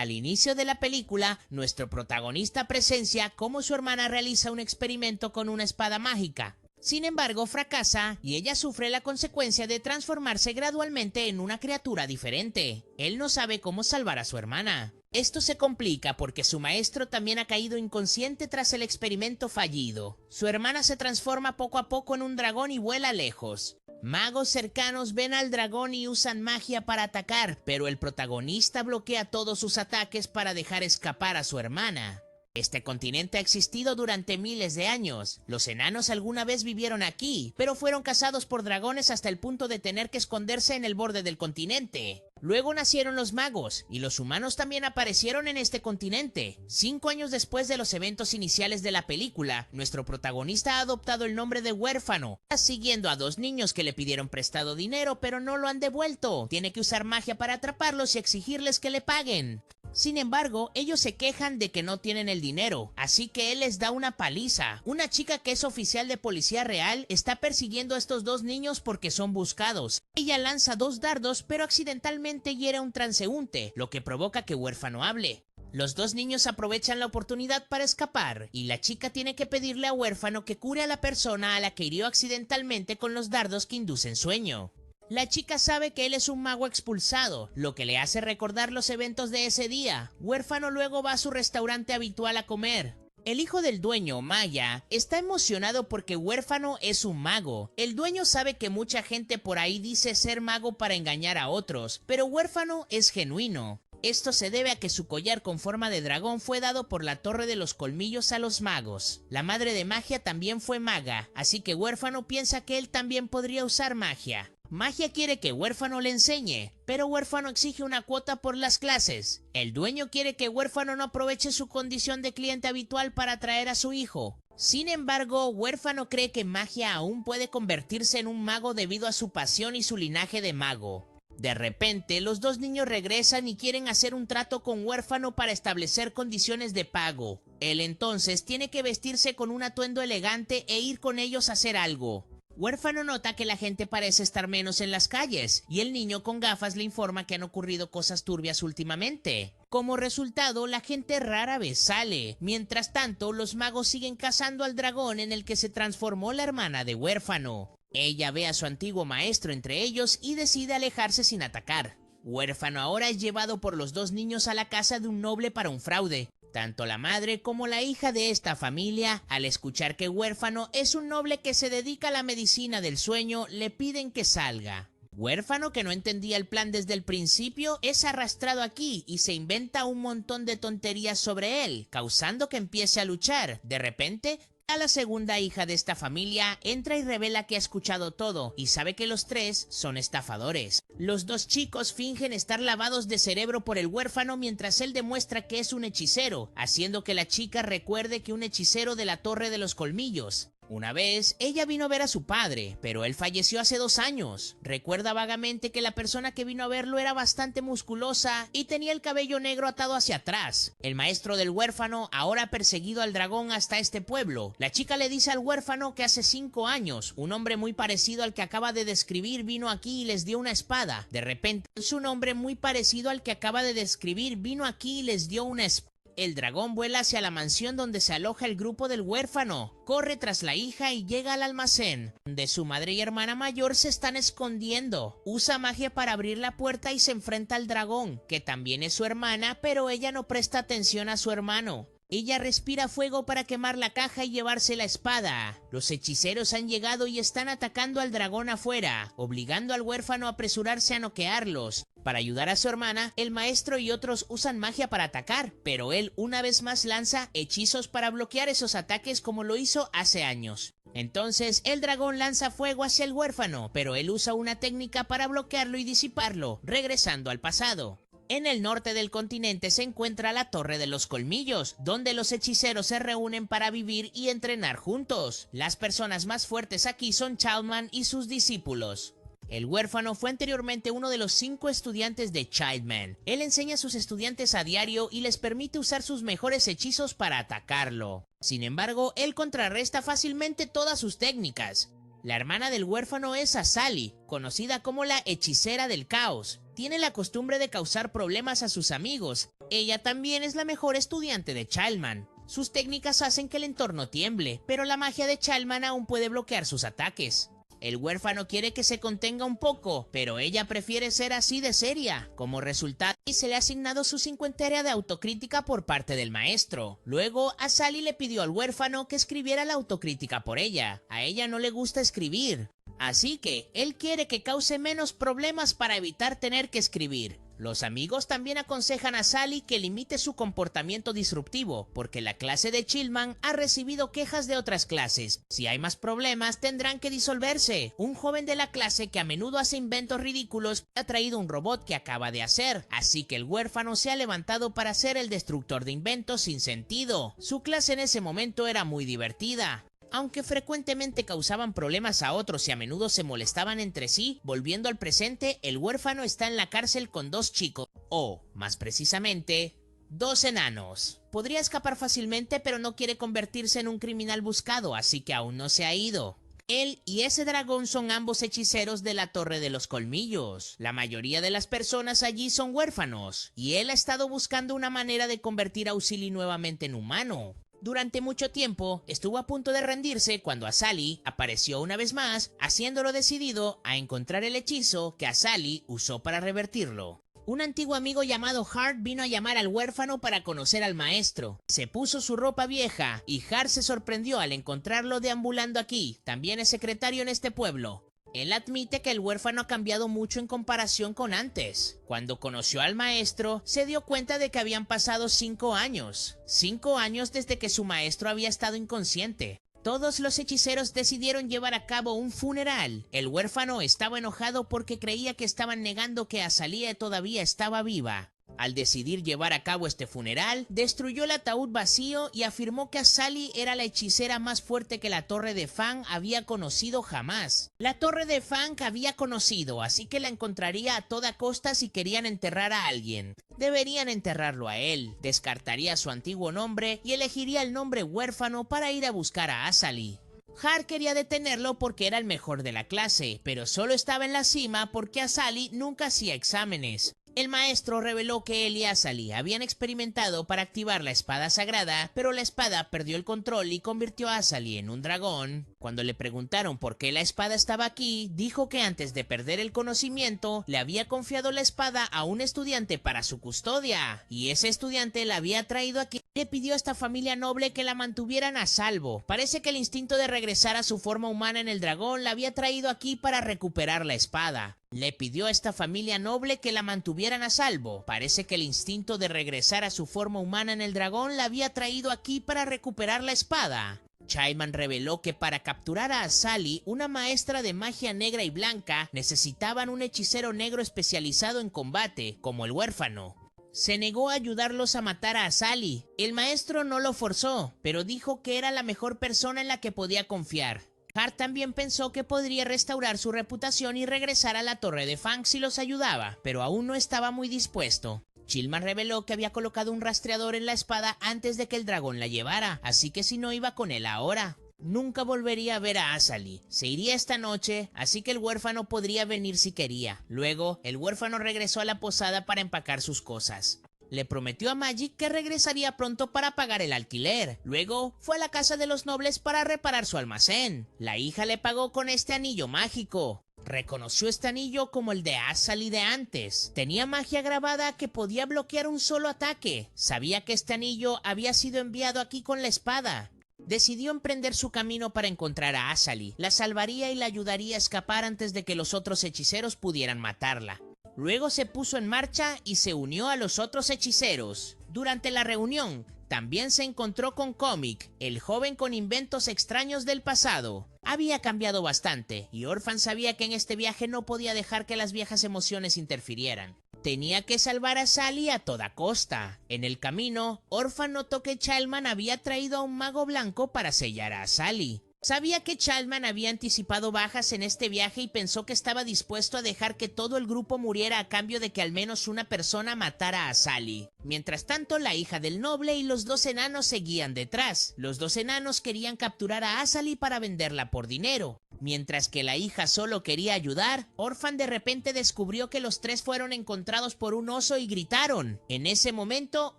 Al inicio de la película, nuestro protagonista presencia cómo su hermana realiza un experimento con una espada mágica. Sin embargo, fracasa y ella sufre la consecuencia de transformarse gradualmente en una criatura diferente. Él no sabe cómo salvar a su hermana. Esto se complica porque su maestro también ha caído inconsciente tras el experimento fallido. Su hermana se transforma poco a poco en un dragón y vuela lejos. Magos cercanos ven al dragón y usan magia para atacar, pero el protagonista bloquea todos sus ataques para dejar escapar a su hermana. Este continente ha existido durante miles de años. Los enanos alguna vez vivieron aquí, pero fueron cazados por dragones hasta el punto de tener que esconderse en el borde del continente. Luego nacieron los magos, y los humanos también aparecieron en este continente. 5 años después de los eventos iniciales de la película, nuestro protagonista ha adoptado el nombre de huérfano, siguiendo a 2 niños que le pidieron prestado dinero pero no lo han devuelto. Tiene que usar magia para atraparlos y exigirles que le paguen. Sin embargo, ellos se quejan de que no tienen el dinero, así que él les da una paliza. Una chica que es oficial de policía real está persiguiendo a estos 2 niños porque son buscados. Ella lanza 2 dardos, pero accidentalmente hiere a un transeúnte, lo que provoca que Huérfano hable. Los 2 niños aprovechan la oportunidad para escapar, y la chica tiene que pedirle a Huérfano que cure a la persona a la que hirió accidentalmente con los dardos que inducen sueño. La chica sabe que él es un mago expulsado, lo que le hace recordar los eventos de ese día. Huérfano luego va a su restaurante habitual a comer. El hijo del dueño, Maya, está emocionado porque Huérfano es un mago. El dueño sabe que mucha gente por ahí dice ser mago para engañar a otros, pero Huérfano es genuino. Esto se debe a que su collar con forma de dragón fue dado por la Torre de los Colmillos a los magos. La madre de Magia también fue maga, así que Huérfano piensa que él también podría usar magia. Magia quiere que Huérfano le enseñe, pero Huérfano exige una cuota por las clases. El dueño quiere que Huérfano no aproveche su condición de cliente habitual para atraer a su hijo. Sin embargo, Huérfano cree que Magia aún puede convertirse en un mago debido a su pasión y su linaje de mago. De repente, los 2 niños regresan y quieren hacer un trato con Huérfano para establecer condiciones de pago. Él entonces tiene que vestirse con un atuendo elegante e ir con ellos a hacer algo. Huérfano nota que la gente parece estar menos en las calles, y el niño con gafas le informa que han ocurrido cosas turbias últimamente. Como resultado, la gente rara vez sale. Mientras tanto, los magos siguen cazando al dragón en el que se transformó la hermana de Huérfano. Ella ve a su antiguo maestro entre ellos y decide alejarse sin atacar. Huérfano ahora es llevado por los 2 niños a la casa de un noble para un fraude. Tanto la madre como la hija de esta familia, al escuchar que Huérfano es un noble que se dedica a la medicina del sueño, le piden que salga. Huérfano, que no entendía el plan desde el principio, es arrastrado aquí y se inventa un montón de tonterías sobre él, causando que empiece a luchar. De repente, a la segunda hija de esta familia entra y revela que ha escuchado todo y sabe que los 3 son estafadores. Los 2 chicos fingen estar lavados de cerebro por el huérfano mientras él demuestra que es un hechicero, haciendo que la chica recuerde que un hechicero de la Torre de los Colmillos. Una vez, ella vino a ver a su padre, pero él falleció hace 2 años. Recuerda vagamente que la persona que vino a verlo era bastante musculosa y tenía el cabello negro atado hacia atrás. El maestro del huérfano ahora ha perseguido al dragón hasta este pueblo. La chica le dice al huérfano que hace 5 años, un hombre muy parecido al que acaba de describir vino aquí y les dio una espada. De repente, un hombre muy parecido al que acaba de describir vino aquí y les dio una espada. El dragón vuela hacia la mansión donde se aloja el grupo del huérfano, corre tras la hija y llega al almacén, donde su madre y hermana mayor se están escondiendo. Usa magia para abrir la puerta y se enfrenta al dragón, que también es su hermana, pero ella no presta atención a su hermano. Ella respira fuego para quemar la caja y llevarse la espada. Los hechiceros han llegado y están atacando al dragón afuera, obligando al huérfano a apresurarse a noquearlos. Para ayudar a su hermana, el maestro y otros usan magia para atacar, pero él una vez más lanza hechizos para bloquear esos ataques como lo hizo hace años. Entonces el dragón lanza fuego hacia el huérfano, pero él usa una técnica para bloquearlo y disiparlo, regresando al pasado. En el norte del continente se encuentra la Torre de los Colmillos, donde los hechiceros se reúnen para vivir y entrenar juntos. Las personas más fuertes aquí son Childman y sus discípulos. El huérfano fue anteriormente uno de los 5 estudiantes de Childman. Él enseña a sus estudiantes a diario y les permite usar sus mejores hechizos para atacarlo. Sin embargo, él contrarresta fácilmente todas sus técnicas. La hermana del huérfano es Azali, conocida como la hechicera del caos. Tiene la costumbre de causar problemas a sus amigos. Ella también es la mejor estudiante de Childman. Sus técnicas hacen que el entorno tiemble, pero la magia de Childman aún puede bloquear sus ataques. El huérfano quiere que se contenga un poco, pero ella prefiere ser así de seria. Como resultado, se le ha asignado su 50 de autocrítica por parte del maestro. Luego, Azali le pidió al huérfano que escribiera la autocrítica por ella. A ella no le gusta escribir, así que él quiere que cause menos problemas para evitar tener que escribir. Los amigos también aconsejan a Azali que limite su comportamiento disruptivo, porque la clase de Childman ha recibido quejas de otras clases. Si hay más problemas, tendrán que disolverse. Un joven de la clase que a menudo hace inventos ridículos ha traído un robot que acaba de hacer, así que el huérfano se ha levantado para ser el destructor de inventos sin sentido. Su clase en ese momento era muy divertida. Aunque frecuentemente causaban problemas a otros y a menudo se molestaban entre sí, volviendo al presente, el huérfano está en la cárcel con 2 chicos, o, más precisamente, 2 enanos. Podría escapar fácilmente, pero no quiere convertirse en un criminal buscado, así que aún no se ha ido. Él y ese dragón son ambos hechiceros de la Torre de los Colmillos. La mayoría de las personas allí son huérfanos, y él ha estado buscando una manera de convertir a Uzili nuevamente en humano. Durante mucho tiempo estuvo a punto de rendirse cuando Azali apareció una vez más, haciéndolo decidido a encontrar el hechizo que Azali usó para revertirlo. Un antiguo amigo llamado Hart vino a llamar al huérfano para conocer al maestro. Se puso su ropa vieja y Hart se sorprendió al encontrarlo deambulando aquí. También es secretario en este pueblo. Él admite que el huérfano ha cambiado mucho en comparación con antes. Cuando conoció al maestro, se dio cuenta de que habían pasado 5 años. 5 años desde que su maestro había estado inconsciente. Todos los hechiceros decidieron llevar a cabo un funeral. El huérfano estaba enojado porque creía que estaban negando que Azali todavía estaba viva. Al decidir llevar a cabo este funeral, destruyó el ataúd vacío y afirmó que Azali era la hechicera más fuerte que la Torre de Fang había conocido jamás. La Torre de Fang había conocido, así que la encontraría a toda costa si querían enterrar a alguien. Deberían enterrarlo a él, descartaría su antiguo nombre y elegiría el nombre huérfano para ir a buscar a Azali. Hart quería detenerlo porque era el mejor de la clase, pero solo estaba en la cima porque Azali nunca hacía exámenes. El maestro reveló que él y Azali habían experimentado para activar la espada sagrada, pero la espada perdió el control y convirtió a Azali en un dragón. Cuando le preguntaron por qué la espada estaba aquí, dijo que antes de perder el conocimiento, le había confiado la espada a un estudiante para su custodia, y ese estudiante la había traído aquí. Le pidió a esta familia noble que la mantuvieran a salvo. Parece que el instinto de regresar a su forma humana en el dragón la había traído aquí para recuperar la espada. Le pidió a esta familia noble que la mantuvieran a salvo. Parece que el instinto de regresar a su forma humana en el dragón la había traído aquí para recuperar la espada. Childman reveló que para capturar a Azali, una maestra de magia negra y blanca, necesitaban un hechicero negro especializado en combate, como el huérfano. Se negó a ayudarlos a matar a Azali. El maestro no lo forzó, pero dijo que era la mejor persona en la que podía confiar. Hart también pensó que podría restaurar su reputación y regresar a la Torre de Fang si los ayudaba, pero aún no estaba muy dispuesto. Childman reveló que había colocado un rastreador en la espada antes de que el dragón la llevara, así que si no iba con él ahora, nunca volvería a ver a Azali. Se iría esta noche, así que el huérfano podría venir si quería. Luego, el huérfano regresó a la posada para empacar sus cosas. Le prometió a Magic que regresaría pronto para pagar el alquiler. Luego fue a la casa de los nobles para reparar su almacén. La hija le pagó con este anillo mágico. Reconoció este anillo como el de Azali de antes. Tenía magia grabada que podía bloquear un solo ataque. Sabía que este anillo había sido enviado aquí con la espada. Decidió emprender su camino para encontrar a Azali. La salvaría y la ayudaría a escapar antes de que los otros hechiceros pudieran matarla. Luego se puso en marcha y se unió a los otros hechiceros. Durante la reunión, también se encontró con Comic, el joven con inventos extraños del pasado. Había cambiado bastante, y Orphan sabía que en este viaje no podía dejar que las viejas emociones interfirieran. Tenía que salvar a Azali a toda costa. En el camino, Orphan notó que Childman había traído a un mago blanco para sellar a Azali. Sabía que Childman había anticipado bajas en este viaje y pensó que estaba dispuesto a dejar que todo el grupo muriera a cambio de que al menos una persona matara a Azali. Mientras tanto, la hija del noble y los 2 enanos seguían detrás. Los 2 enanos querían capturar a Azali para venderla por dinero. Mientras que la hija solo quería ayudar, Orphan de repente descubrió que los tres fueron encontrados por un oso y gritaron. En ese momento,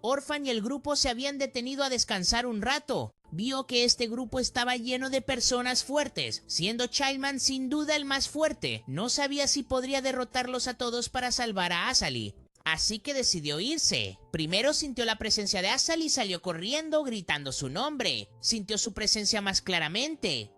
Orphan y el grupo se habían detenido a descansar un rato. Vio que este grupo estaba lleno de personas fuertes, siendo Childman sin duda el más fuerte. No sabía si podría derrotarlos a todos para salvar a Azali, así que decidió irse. Primero sintió la presencia de Azali y salió corriendo gritando su nombre. Sintió su presencia más claramente.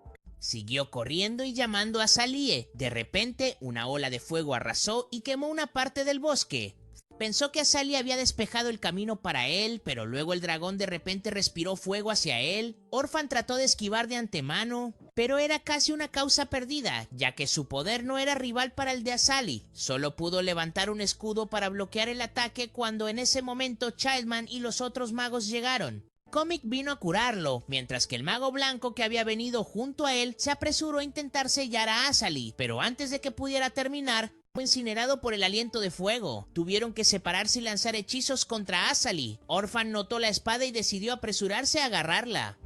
Siguió corriendo y llamando a Azali. De repente, una ola de fuego arrasó y quemó una parte del bosque. Pensó que Azali había despejado el camino para él, pero luego el dragón de repente respiró fuego hacia él. Orphan trató de esquivar de antemano, pero era casi una causa perdida, ya que su poder no era rival para el de Azali. Solo pudo levantar un escudo para bloquear el ataque cuando en ese momento Childman y los otros magos llegaron. Comic vino a curarlo, mientras que el mago blanco que había venido junto a él se apresuró a intentar sellar a Azali, pero antes de que pudiera terminar, fue incinerado por el aliento de fuego. Tuvieron que separarse y lanzar hechizos contra Azali. Orphan notó la espada y decidió apresurarse a agarrarla.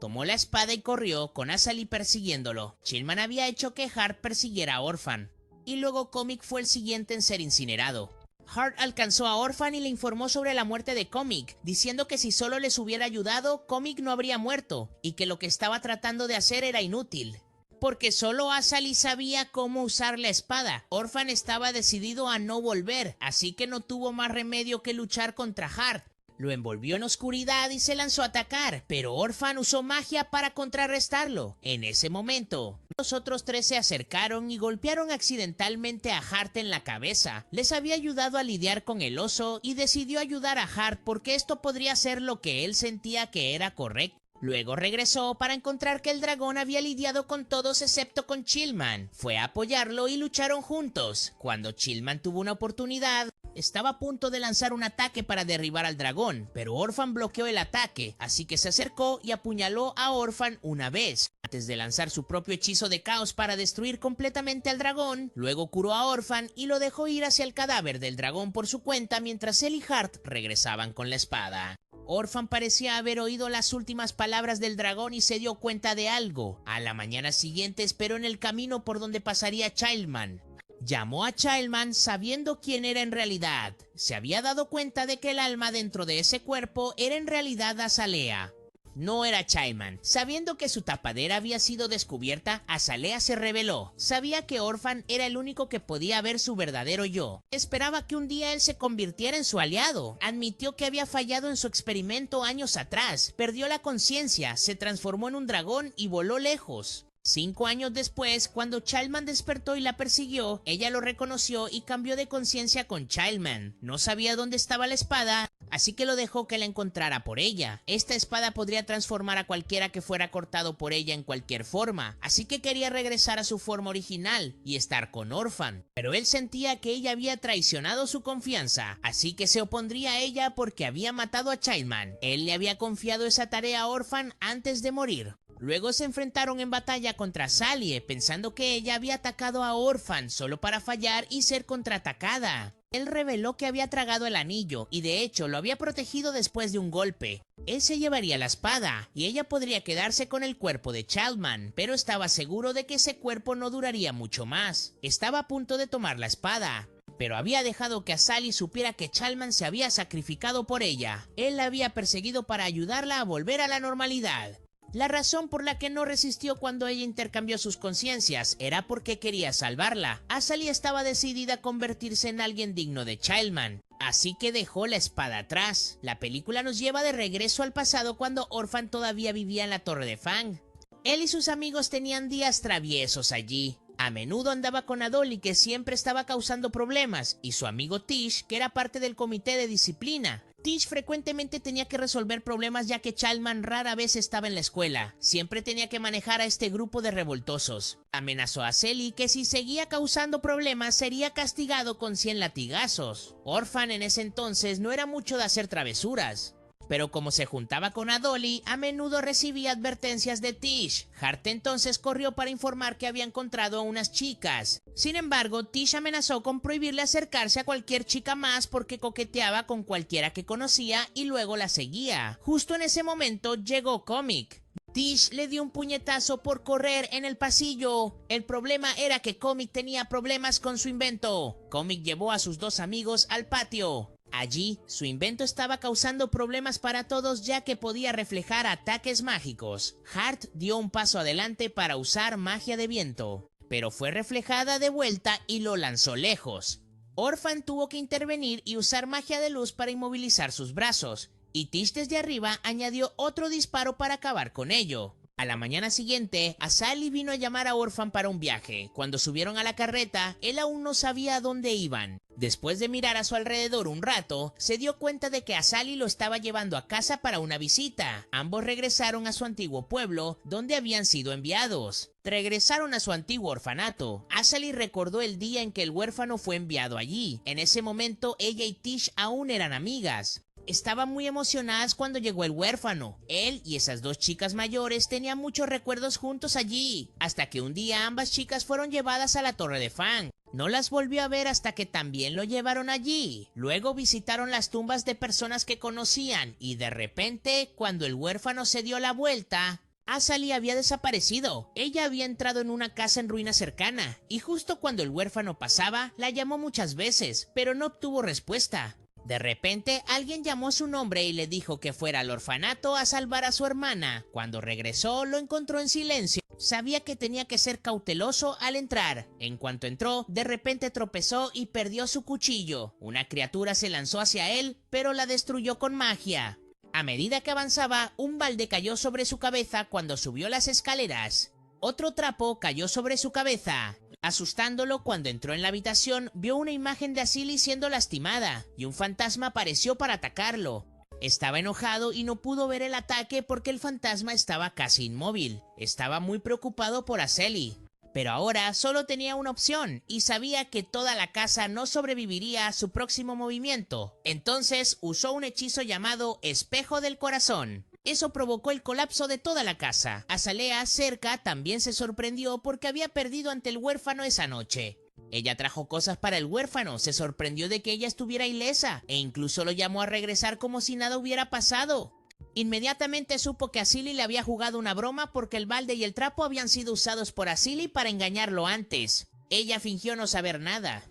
Tomó la espada y corrió, con Azali persiguiéndolo. Chillman había hecho que Hart persiguiera a Orphan, y luego Comic fue el siguiente en ser incinerado. Hart alcanzó a Orphan y le informó sobre la muerte de Comic, diciendo que si solo les hubiera ayudado, Comic no habría muerto, y que lo que estaba tratando de hacer era inútil, porque solo Azali sabía cómo usar la espada. Orphan estaba decidido a no volver, así que no tuvo más remedio que luchar contra Hart. Lo envolvió en oscuridad y se lanzó a atacar, pero Orphan usó magia para contrarrestarlo. En ese momento, los otros tres se acercaron y golpearon accidentalmente a Hart en la cabeza. Les había ayudado a lidiar con el oso y decidió ayudar a Hart porque esto podría ser lo que él sentía que era correcto. Luego regresó para encontrar que el dragón había lidiado con todos excepto con Chillman. Fue a apoyarlo y lucharon juntos. Cuando Chillman tuvo una oportunidad, estaba a punto de lanzar un ataque para derribar al dragón, pero Orphan bloqueó el ataque, así que se acercó y apuñaló a Orphan una vez, antes de lanzar su propio hechizo de caos para destruir completamente al dragón. Luego curó a Orphan y lo dejó ir hacia el cadáver del dragón por su cuenta mientras él y Hart regresaban con la espada. Orphan parecía haber oído las últimas palabras del dragón y se dio cuenta de algo. A la mañana siguiente esperó en el camino por donde pasaría Childman. Llamó a Childman sabiendo quién era en realidad. Se había dado cuenta de que el alma dentro de ese cuerpo era en realidad Azalea. No era Childman. Sabiendo que su tapadera había sido descubierta, Azalea se rebeló. Sabía que Orphan era el único que podía ver su verdadero yo. Esperaba que un día él se convirtiera en su aliado. Admitió que había fallado en su experimento años atrás. Perdió la conciencia, se transformó en un dragón y voló lejos. 5 años después, cuando Childman despertó y la persiguió, ella lo reconoció y cambió de conciencia con Childman. No sabía dónde estaba la espada, así que lo dejó que la encontrara por ella. Esta espada podría transformar a cualquiera que fuera cortado por ella en cualquier forma, así que quería regresar a su forma original y estar con Orphan. Pero él sentía que ella había traicionado su confianza, así que se opondría a ella porque había matado a Childman. Él le había confiado esa tarea a Orphan antes de morir. Luego se enfrentaron en batalla contra Azali, pensando que ella había atacado a Orphan solo para fallar y ser contraatacada. Él reveló que había tragado el anillo y de hecho lo había protegido después de un golpe. Él se llevaría la espada y ella podría quedarse con el cuerpo de Childman, pero estaba seguro de que ese cuerpo no duraría mucho más. Estaba a punto de tomar la espada, pero había dejado que Azali supiera que Childman se había sacrificado por ella. Él la había perseguido para ayudarla a volver a la normalidad. La razón por la que no resistió cuando ella intercambió sus conciencias era porque quería salvarla. Azali estaba decidida a convertirse en alguien digno de Childman, así que dejó la espada atrás. La película nos lleva de regreso al pasado cuando Orphan todavía vivía en la Torre de Fang. Él y sus amigos tenían días traviesos allí. A menudo andaba con Adoli, que siempre estaba causando problemas, y su amigo Tish, que era parte del comité de disciplina. Tish frecuentemente tenía que resolver problemas ya que Childman rara vez estaba en la escuela. Siempre tenía que manejar a este grupo de revoltosos. Amenazó a Selly que si seguía causando problemas sería castigado con 100 latigazos. Orphan en ese entonces no era mucho de hacer travesuras, pero como se juntaba con Adoli, a menudo recibía advertencias de Tish. Hart entonces corrió para informar que había encontrado a unas chicas. Sin embargo, Tish amenazó con prohibirle acercarse a cualquier chica más porque coqueteaba con cualquiera que conocía y luego la seguía. Justo en ese momento llegó Comic. Tish le dio un puñetazo por correr en el pasillo. El problema era que Comic tenía problemas con su invento. Comic llevó a sus dos amigos al patio. Allí, su invento estaba causando problemas para todos ya que podía reflejar ataques mágicos. Hart dio un paso adelante para usar magia de viento, pero fue reflejada de vuelta y lo lanzó lejos. Orphan tuvo que intervenir y usar magia de luz para inmovilizar sus brazos, y Tish desde arriba añadió otro disparo para acabar con ello. A la mañana siguiente, Azali vino a llamar a Orphan para un viaje. Cuando subieron a la carreta, él aún no sabía a dónde iban. Después de mirar a su alrededor un rato, se dio cuenta de que Azali lo estaba llevando a casa para una visita. Ambos regresaron a su antiguo pueblo, donde habían sido enviados. Regresaron a su antiguo orfanato. Azali recordó el día en que el huérfano fue enviado allí. En ese momento, ella y Tish aún eran amigas. Estaban muy emocionadas cuando llegó el huérfano. Él y esas dos chicas mayores tenían muchos recuerdos juntos allí, hasta que un día ambas chicas fueron llevadas a la Torre de Fang. No las volvió a ver hasta que también lo llevaron allí. Luego visitaron las tumbas de personas que conocían, y de repente, cuando el huérfano se dio la vuelta, Azali había desaparecido. Ella había entrado en una casa en ruina cercana, y justo cuando el huérfano pasaba, la llamó muchas veces, pero no obtuvo respuesta. De repente, alguien llamó su nombre y le dijo que fuera al orfanato a salvar a su hermana. Cuando regresó, lo encontró en silencio. Sabía que tenía que ser cauteloso al entrar. En cuanto entró, de repente tropezó y perdió su cuchillo. Una criatura se lanzó hacia él, pero la destruyó con magia. A medida que avanzaba, un balde cayó sobre su cabeza cuando subió las escaleras. Otro trapo cayó sobre su cabeza. Asustándolo, cuando entró en la habitación, vio una imagen de Azali siendo lastimada, y un fantasma apareció para atacarlo. Estaba enojado y no pudo ver el ataque porque el fantasma estaba casi inmóvil. Estaba muy preocupado por Azali. Pero ahora solo tenía una opción, y sabía que toda la casa no sobreviviría a su próximo movimiento. Entonces usó un hechizo llamado Espejo del Corazón. Eso provocó el colapso de toda la casa. Azalea, cerca, también se sorprendió porque había perdido ante el huérfano esa noche. Ella trajo cosas para el huérfano, se sorprendió de que ella estuviera ilesa, e incluso lo llamó a regresar como si nada hubiera pasado. Inmediatamente supo que Azali le había jugado una broma porque el balde y el trapo habían sido usados por Azali para engañarlo antes. Ella fingió no saber nada.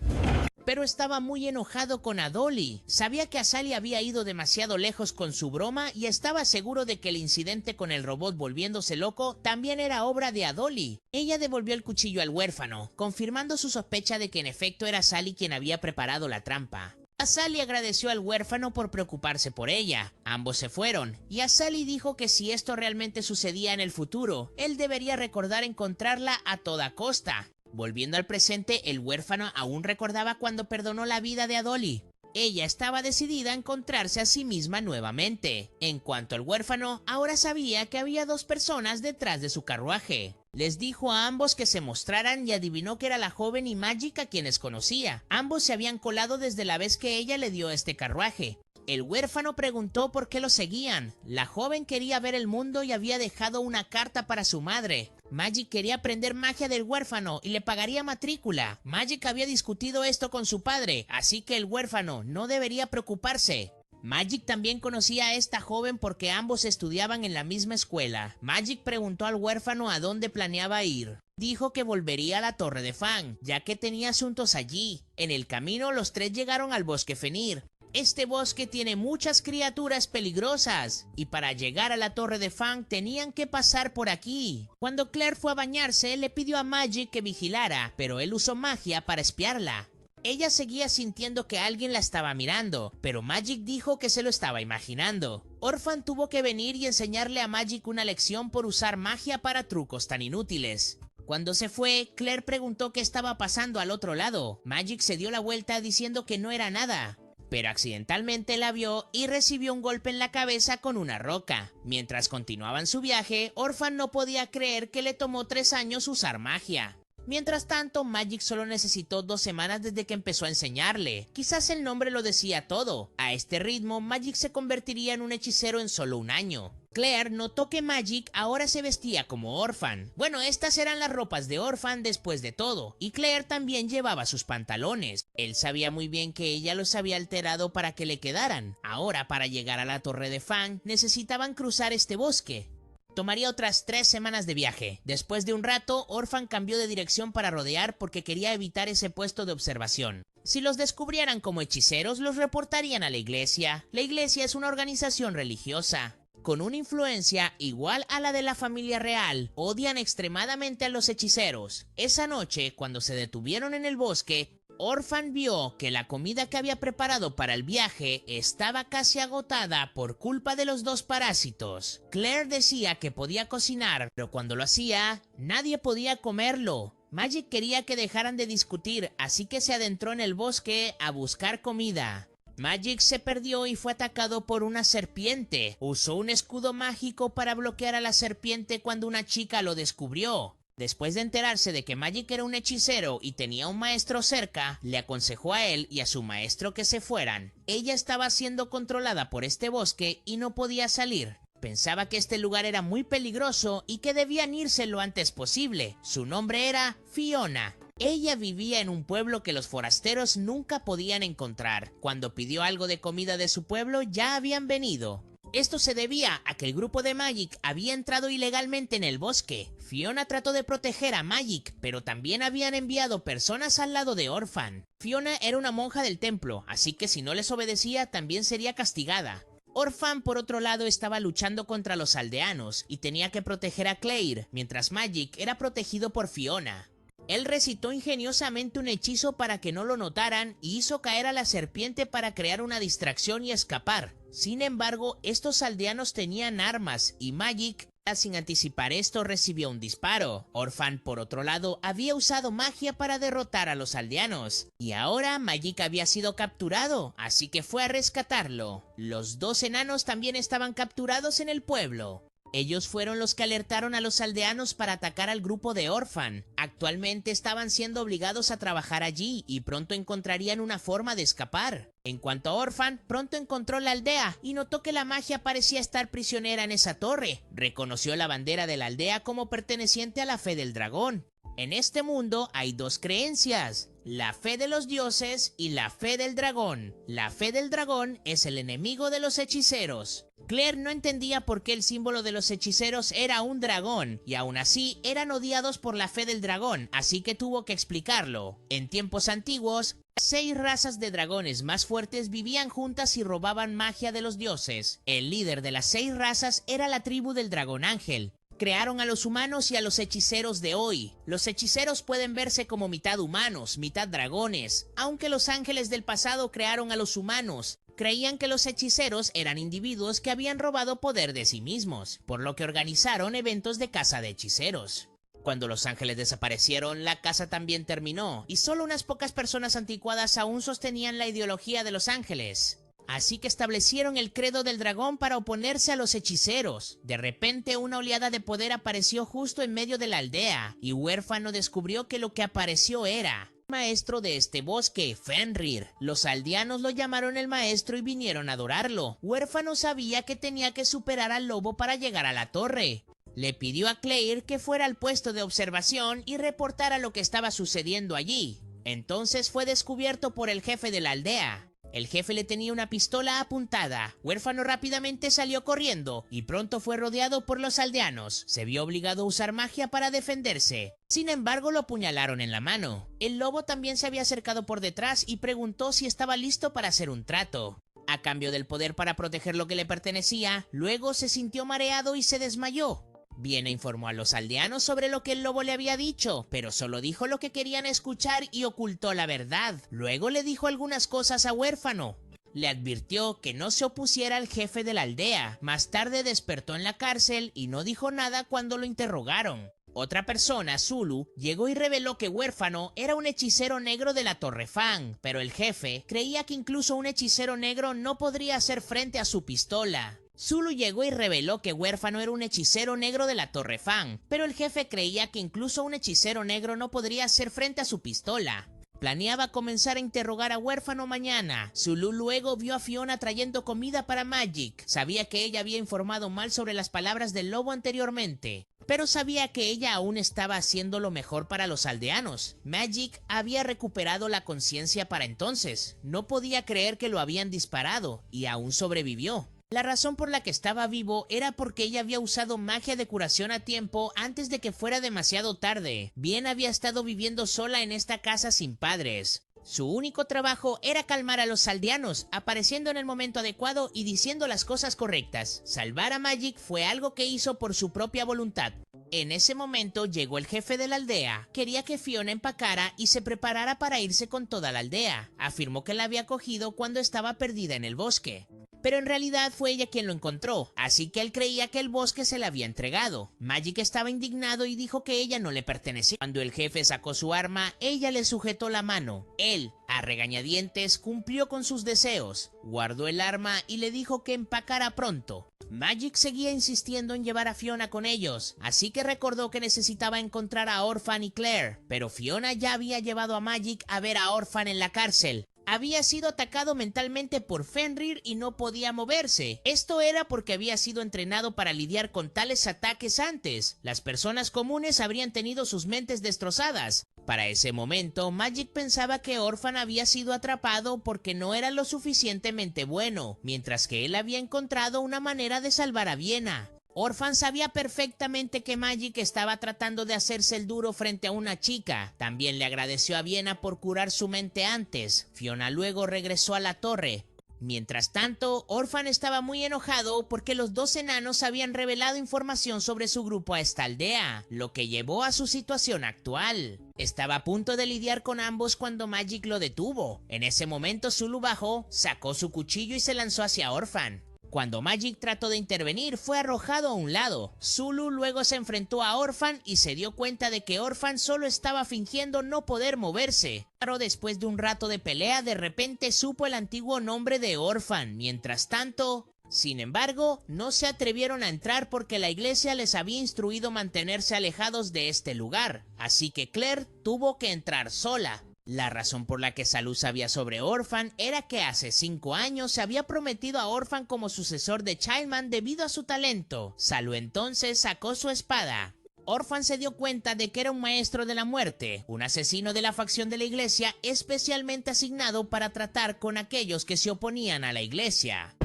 Pero estaba muy enojado con Adoli. Sabía que Azali había ido demasiado lejos con su broma y estaba seguro de que el incidente con el robot volviéndose loco también era obra de Adoli. Ella devolvió el cuchillo al huérfano, confirmando su sospecha de que en efecto era Azali quien había preparado la trampa. Azali agradeció al huérfano por preocuparse por ella. Ambos se fueron, y Azali dijo que si esto realmente sucedía en el futuro, él debería recordar encontrarla a toda costa. Volviendo al presente, el huérfano aún recordaba cuando perdonó la vida de Adoli. Ella estaba decidida a encontrarse a sí misma nuevamente. En cuanto al huérfano, ahora sabía que había dos personas detrás de su carruaje. Les dijo a ambos que se mostraran y adivinó que era la joven y Magic a quienes conocía. Ambos se habían colado desde la vez que ella le dio este carruaje. El huérfano preguntó por qué lo seguían. La joven quería ver el mundo y había dejado una carta para su madre. Magic quería aprender magia del huérfano y le pagaría matrícula. Magic había discutido esto con su padre, así que el huérfano no debería preocuparse. Magic también conocía a esta joven porque ambos estudiaban en la misma escuela. Magic preguntó al huérfano a dónde planeaba ir. Dijo que volvería a la Torre de Fang, ya que tenía asuntos allí. En el camino, los tres llegaron al bosque Fenir. Este bosque tiene muchas criaturas peligrosas, y para llegar a la Torre de Fang tenían que pasar por aquí. Cuando Claire fue a bañarse, le pidió a Magic que vigilara, pero él usó magia para espiarla. Ella seguía sintiendo que alguien la estaba mirando, pero Magic dijo que se lo estaba imaginando. Orphan tuvo que venir y enseñarle a Magic una lección por usar magia para trucos tan inútiles. Cuando se fue, Claire preguntó qué estaba pasando al otro lado. Magic se dio la vuelta diciendo que no era nada, pero accidentalmente la vio y recibió un golpe en la cabeza con una roca. Mientras continuaban su viaje, Orphan no podía creer que le tomó 3 años usar magia. Mientras tanto, Magic solo necesitó 2 semanas desde que empezó a enseñarle. Quizás el nombre lo decía todo. A este ritmo, Magic se convertiría en un hechicero en solo 1 año. Claire notó que Magic ahora se vestía como Orphan. Bueno, estas eran las ropas de Orphan después de todo, y Claire también llevaba sus pantalones. Él sabía muy bien que ella los había alterado para que le quedaran. Ahora, para llegar a la Torre de Fang, necesitaban cruzar este bosque. Tomaría otras 3 semanas de viaje. Después de un rato, Orphan cambió de dirección para rodear porque quería evitar ese puesto de observación. Si los descubrieran como hechiceros, los reportarían a la iglesia. La iglesia es una organización religiosa con una influencia igual a la de la familia real. Odian extremadamente a los hechiceros. Esa noche, cuando se detuvieron en el bosque, Orphan vio que la comida que había preparado para el viaje estaba casi agotada por culpa de los 2 parásitos. Claire decía que podía cocinar, pero cuando lo hacía, nadie podía comerlo. Magik quería que dejaran de discutir, así que se adentró en el bosque a buscar comida. Magik se perdió y fue atacado por una serpiente. Usó un escudo mágico para bloquear a la serpiente cuando una chica lo descubrió. Después de enterarse de que Magik era un hechicero y tenía un maestro cerca, le aconsejó a él y a su maestro que se fueran. Ella estaba siendo controlada por este bosque y no podía salir. Pensaba que este lugar era muy peligroso y que debían irse lo antes posible. Su nombre era Fiona. Ella vivía en un pueblo que los forasteros nunca podían encontrar. Cuando pidió algo de comida de su pueblo, ya habían venido. Esto se debía a que el grupo de Magik había entrado ilegalmente en el bosque. Fiona trató de proteger a Magik, pero también habían enviado personas al lado de Orphan. Fiona era una monja del templo, así que si no les obedecía también sería castigada. Orphan, por otro lado, estaba luchando contra los aldeanos y tenía que proteger a Claire, mientras Magik era protegido por Fiona. Él recitó ingeniosamente un hechizo para que no lo notaran y hizo caer a la serpiente para crear una distracción y escapar. Sin embargo, estos aldeanos tenían armas y Magik, sin anticipar esto, recibió un disparo. Orphan, por otro lado, había usado magia para derrotar a los aldeanos. Y ahora Magik había sido capturado, así que fue a rescatarlo. Los 2 enanos también estaban capturados en el pueblo. Ellos fueron los que alertaron a los aldeanos para atacar al grupo de Orphan. Actualmente estaban siendo obligados a trabajar allí y pronto encontrarían una forma de escapar. En cuanto a Orphan, pronto encontró la aldea y notó que la magia parecía estar prisionera en esa torre. Reconoció la bandera de la aldea como perteneciente a la fe del dragón. En este mundo hay 2 creencias, la fe de los dioses y la fe del dragón. La fe del dragón es el enemigo de los hechiceros. Claire no entendía por qué el símbolo de los hechiceros era un dragón, y aún así eran odiados por la fe del dragón, así que tuvo que explicarlo. En tiempos antiguos, 6 razas de dragones más fuertes vivían juntas y robaban magia de los dioses. El líder de las 6 razas era la tribu del dragón ángel. Crearon a los humanos y a los hechiceros de hoy. Los hechiceros pueden verse como mitad humanos, mitad dragones, aunque los ángeles del pasado crearon a los humanos. Creían que los hechiceros eran individuos que habían robado poder de sí mismos, por lo que organizaron eventos de caza de hechiceros. Cuando los ángeles desaparecieron, la caza también terminó, y solo unas pocas personas anticuadas aún sostenían la ideología de los ángeles. Así que establecieron el credo del dragón para oponerse a los hechiceros. De repente una oleada de poder apareció justo en medio de la aldea, y Huérfano descubrió que lo que apareció era maestro de este bosque, Fenrir. Los aldeanos lo llamaron el maestro y vinieron a adorarlo. Huérfano sabía que tenía que superar al lobo para llegar a la torre. Le pidió a Claire que fuera al puesto de observación y reportara lo que estaba sucediendo allí. Entonces fue descubierto por el jefe de la aldea. El jefe le tenía una pistola apuntada. Huérfano rápidamente salió corriendo y pronto fue rodeado por los aldeanos. Se vio obligado a usar magia para defenderse. Sin embargo, lo apuñalaron en la mano. El lobo también se había acercado por detrás y preguntó si estaba listo para hacer un trato. A cambio del poder para proteger lo que le pertenecía, luego se sintió mareado y se desmayó. Viene informó a los aldeanos sobre lo que el lobo le había dicho, pero solo dijo lo que querían escuchar y ocultó la verdad. Luego le dijo algunas cosas a Huérfano. Le advirtió que no se opusiera al jefe de la aldea. Más tarde despertó en la cárcel y no dijo nada cuando lo interrogaron. Otra persona, Zulu, llegó y reveló que Huérfano era un hechicero negro de la Torre Fang, pero el jefe creía que incluso un hechicero negro no podría hacer frente a su pistola. Zulu llegó y reveló que Huérfano era un hechicero negro de la Torre Fang, pero el jefe creía que incluso un hechicero negro no podría hacer frente a su pistola. Planeaba comenzar a interrogar a Huérfano mañana. Zulu luego vio a Fiona trayendo comida para Magik. Sabía que ella había informado mal sobre las palabras del lobo anteriormente, pero sabía que ella aún estaba haciendo lo mejor para los aldeanos. Magik había recuperado la conciencia para entonces. No podía creer que lo habían disparado y aún sobrevivió. La razón por la que estaba vivo era porque ella había usado magia de curación a tiempo antes de que fuera demasiado tarde. Bien había estado viviendo sola en esta casa sin padres. Su único trabajo era calmar a los aldeanos, apareciendo en el momento adecuado y diciendo las cosas correctas. Salvar a Magik fue algo que hizo por su propia voluntad. En ese momento llegó el jefe de la aldea. Quería que Fiona empacara y se preparara para irse con toda la aldea. Afirmó que la había cogido cuando estaba perdida en el bosque. Pero en realidad fue ella quien lo encontró, así que él creía que el bosque se le había entregado. Magik estaba indignado y dijo que ella no le pertenecía. Cuando el jefe sacó su arma, ella le sujetó la mano. Él, a regañadientes, cumplió con sus deseos. Guardó el arma y le dijo que empacara pronto. Magik seguía insistiendo en llevar a Fiona con ellos, así que recordó que necesitaba encontrar a Orphan y Claire, pero Fiona ya había llevado a Magik a ver a Orphan en la cárcel. Había sido atacado mentalmente por Fenrir y no podía moverse. Esto era porque había sido entrenado para lidiar con tales ataques antes. Las personas comunes habrían tenido sus mentes destrozadas. Para ese momento, Magik pensaba que Orphan había sido atrapado porque no era lo suficientemente bueno, mientras que él había encontrado una manera de salvar a Viena. Orphan sabía perfectamente que Magik estaba tratando de hacerse el duro frente a una chica. También le agradeció a Viena por curar su mente antes. Fiona luego regresó a la torre. Mientras tanto, Orphan estaba muy enojado porque los dos enanos habían revelado información sobre su grupo a esta aldea, lo que llevó a su situación actual. Estaba a punto de lidiar con ambos cuando Magik lo detuvo. En ese momento Zulu bajó, sacó su cuchillo y se lanzó hacia Orphan. Cuando Magik trató de intervenir, fue arrojado a un lado. Zulu luego se enfrentó a Orphan y se dio cuenta de que Orphan solo estaba fingiendo no poder moverse. Pero después de un rato de pelea, de repente supo el antiguo nombre de Orphan. Mientras tanto, sin embargo, no se atrevieron a entrar porque la iglesia les había instruido mantenerse alejados de este lugar. Así que Claire tuvo que entrar sola. La razón por la que Salu sabía sobre Orphan era que hace 5 años se había prometido a Orphan como sucesor de Childman debido a su talento. Salu entonces sacó su espada. Orphan se dio cuenta de que era un maestro de la muerte, un asesino de la facción de la iglesia especialmente asignado para tratar con aquellos que se oponían a la iglesia.